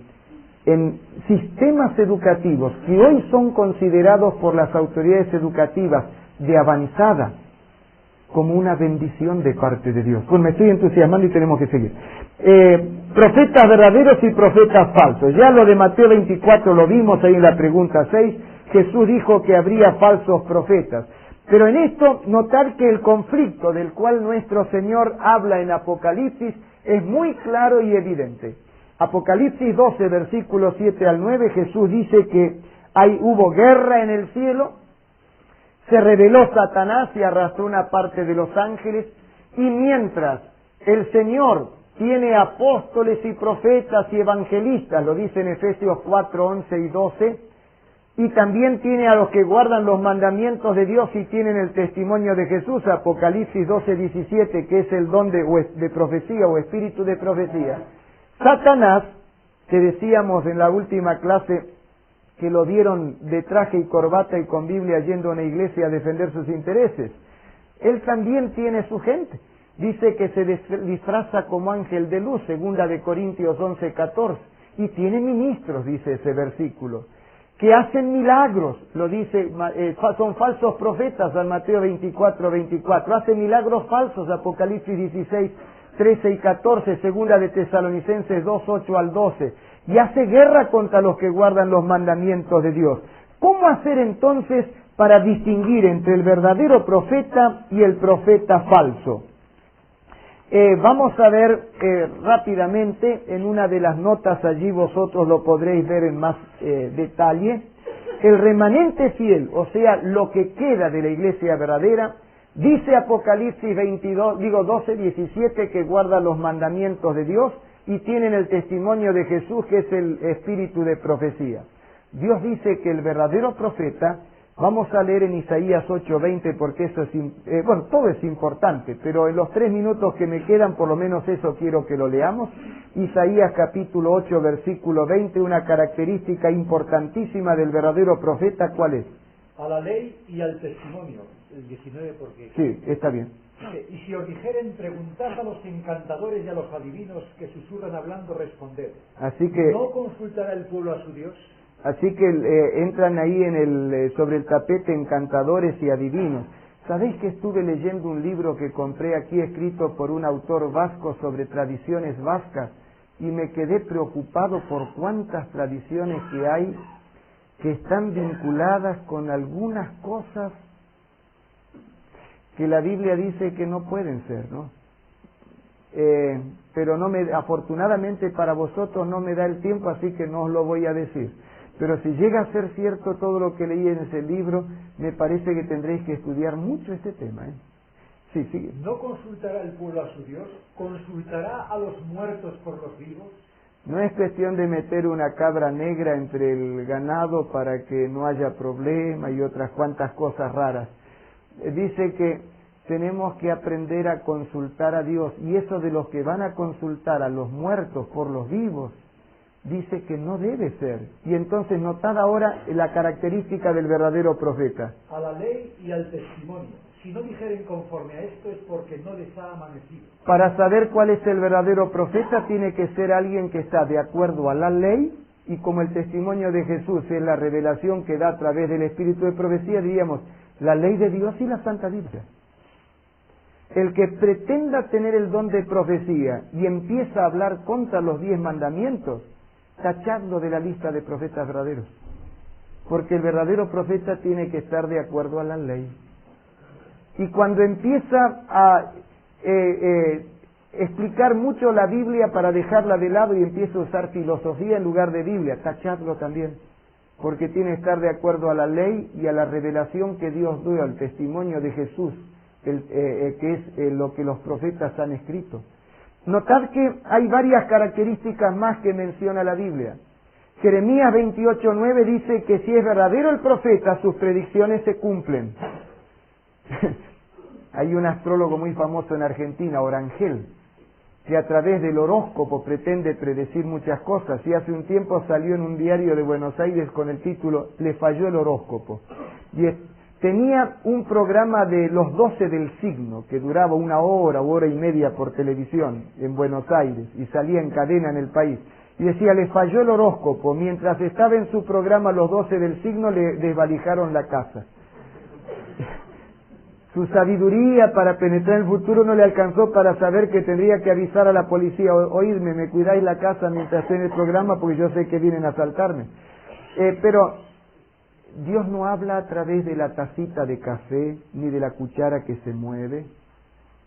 en sistemas educativos que hoy son considerados por las autoridades educativas de avanzada como una bendición de parte de Dios. Bueno, me estoy entusiasmando y tenemos que seguir. Profetas verdaderos y profetas falsos. Ya lo de Mateo 24 lo vimos ahí en la pregunta 6. Jesús dijo que habría falsos profetas. Pero en esto, notar que el conflicto del cual nuestro Señor habla en Apocalipsis es muy claro y evidente. Apocalipsis 12, versículos 7 al 9, Jesús dice que hubo guerra en el cielo, se rebeló Satanás y arrastró una parte de los ángeles, y mientras el Señor tiene apóstoles y profetas y evangelistas, lo dice en Efesios 4, 11 y 12, y también tiene a los que guardan los mandamientos de Dios y tienen el testimonio de Jesús, Apocalipsis 12, 17, que es el don de profecía o espíritu de profecía. Satanás, que decíamos en la última clase que lo vieron de traje y corbata y con Biblia yendo a una iglesia a defender sus intereses, él también tiene su gente. Dice que se disfraza como ángel de luz, segunda de Corintios 11, 14, y tiene ministros, dice ese versículo, que hacen milagros, lo dice, son falsos profetas, San Mateo 24, 24, hacen milagros falsos, Apocalipsis 16, 13 y 14, segunda de Tesalonicenses 2, 8 al 12, y hace guerra contra los que guardan los mandamientos de Dios. ¿Cómo hacer entonces para distinguir entre el verdadero profeta y el profeta falso? Vamos a ver rápidamente, en una de las notas allí vosotros lo podréis ver en más detalle, el remanente fiel, o sea, lo que queda de la iglesia verdadera, dice Apocalipsis 12, 17, que guarda los mandamientos de Dios y tienen el testimonio de Jesús, que es el espíritu de profecía. Dios dice que el verdadero profeta, vamos a leer en Isaías 8:20, porque eso es, todo es importante, pero en los 3 minutos que me quedan, por lo menos eso quiero que lo leamos. Isaías capítulo 8, versículo 20, una característica importantísima del verdadero profeta, ¿cuál es? A la ley y al testimonio. El 19 porque... Sí, está bien. Y si os dijeren, preguntad a los encantadores y a los adivinos que susurran hablando, responded. Así que... ¿No consultará el pueblo a su Dios? Así que entran ahí sobre el tapete encantadores y adivinos. ¿Sabéis que estuve leyendo un libro que compré aquí escrito por un autor vasco sobre tradiciones vascas y me quedé preocupado por cuántas tradiciones que hay que están vinculadas con algunas cosas que la Biblia dice que no pueden ser, ¿no? Pero afortunadamente para vosotros no me da el tiempo, así que no os lo voy a decir. Pero si llega a ser cierto todo lo que leí en ese libro, me parece que tendréis que estudiar mucho este tema, ¿eh? Sí, sigue. ¿No consultará el pueblo a su Dios? ¿Consultará a los muertos por los vivos? No es cuestión de meter una cabra negra entre el ganado para que no haya problema y otras cuantas cosas raras. Dice que tenemos que aprender a consultar a Dios, y eso de los que van a consultar a los muertos por los vivos, dice que no debe ser. Y entonces notad ahora la característica del verdadero profeta. A la ley y al testimonio. Si no dijeren conforme a esto es porque no les ha amanecido. Para saber cuál es el verdadero profeta tiene que ser alguien que está de acuerdo a la ley, y como el testimonio de Jesús es la revelación que da a través del espíritu de profecía, diríamos, la ley de Dios y la Santa Biblia. El que pretenda tener el don de profecía y empieza a hablar contra los 10 mandamientos, tachadlo de la lista de profetas verdaderos. Porque el verdadero profeta tiene que estar de acuerdo a la ley. Y cuando empieza a explicar mucho la Biblia para dejarla de lado y empieza a usar filosofía en lugar de Biblia, tachadlo también. Porque tiene que estar de acuerdo a la ley y a la revelación que Dios dio, al testimonio de Jesús, que es lo que los profetas han escrito. Notad que hay varias características más que menciona la Biblia. Jeremías 28:9 dice que si es verdadero el profeta, sus predicciones se cumplen. Hay un astrólogo muy famoso en Argentina, Orangel, que a través del horóscopo pretende predecir muchas cosas, y hace un tiempo salió en un diario de Buenos Aires con el título "Le falló el horóscopo". Y tenía un programa de los 12 del signo, que duraba 1 hora o hora y media por televisión en Buenos Aires, y salía en cadena en el país. Y decía, le falló el horóscopo. Mientras estaba en su programa Los 12 del signo, le desvalijaron la casa. Su sabiduría para penetrar el futuro no le alcanzó para saber que tendría que avisar a la policía, oídme, me cuidáis la casa mientras esté en el programa porque yo sé que vienen a asaltarme. Pero Dios no habla a través de la tacita de café ni de la cuchara que se mueve.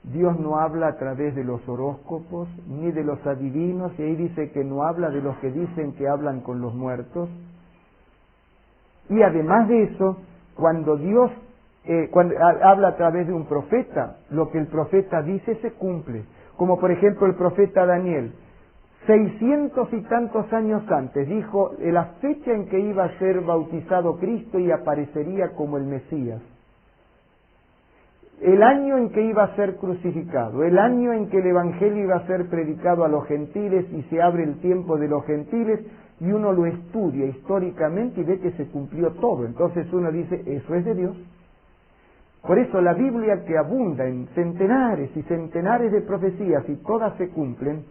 Dios no habla a través de los horóscopos ni de los adivinos, y ahí dice que no habla de los que dicen que hablan con los muertos. Y además de eso, cuando Dios cuando habla a través de un profeta, lo que el profeta dice se cumple. Como por ejemplo el profeta Daniel, 600 y tantos años antes, dijo la fecha en que iba a ser bautizado Cristo y aparecería como el Mesías. El año en que iba a ser crucificado, el año en que el Evangelio iba a ser predicado a los gentiles y se abre el tiempo de los gentiles, y uno lo estudia históricamente y ve que se cumplió todo. Entonces uno dice, eso es de Dios. Por eso la Biblia, que abunda en centenares y centenares de profecías y todas se cumplen,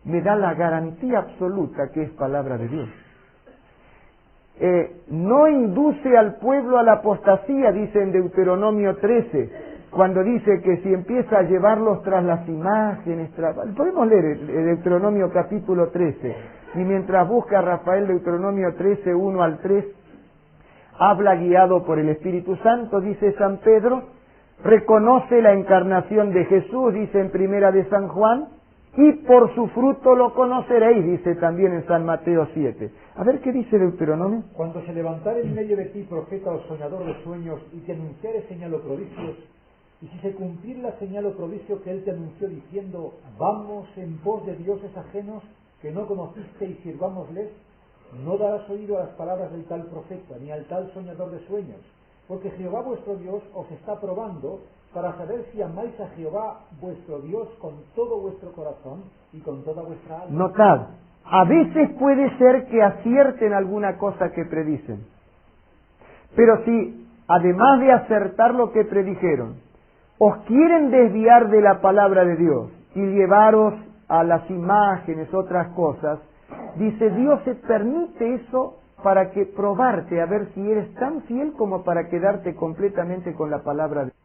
me da la garantía absoluta que es palabra de Dios. No induce al pueblo a la apostasía, dice en Deuteronomio 13, cuando dice que si empieza a llevarlos tras las imágenes, podemos leer el Deuteronomio capítulo 13, y mientras busca Rafael Deuteronomio 13, 1 al 3, habla guiado por el Espíritu Santo, dice San Pedro, reconoce la encarnación de Jesús, dice en Primera de San Juan, y por su fruto lo conoceréis, dice también en San Mateo 7. A ver qué dice Deuteronomio. Cuando se levantare en medio de ti profeta o soñador de sueños y te anunciare señal o prodigios, y si se cumpliera la señal o prodigio que él te anunció diciendo, vamos en pos de dioses ajenos que no conociste y sirvámosles, no darás oído a las palabras del tal profeta, ni al tal soñador de sueños, porque Jehová vuestro Dios os está probando para saber si amáis a Jehová vuestro Dios con todo vuestro corazón y con toda vuestra alma. Notad, a veces puede ser que acierten alguna cosa que predicen, pero si, además de acertar lo que predijeron, os quieren desviar de la palabra de Dios y llevaros a las imágenes, otras cosas, dice Dios se permite eso para que probarte a ver si eres tan fiel como para quedarte completamente con la palabra de Dios.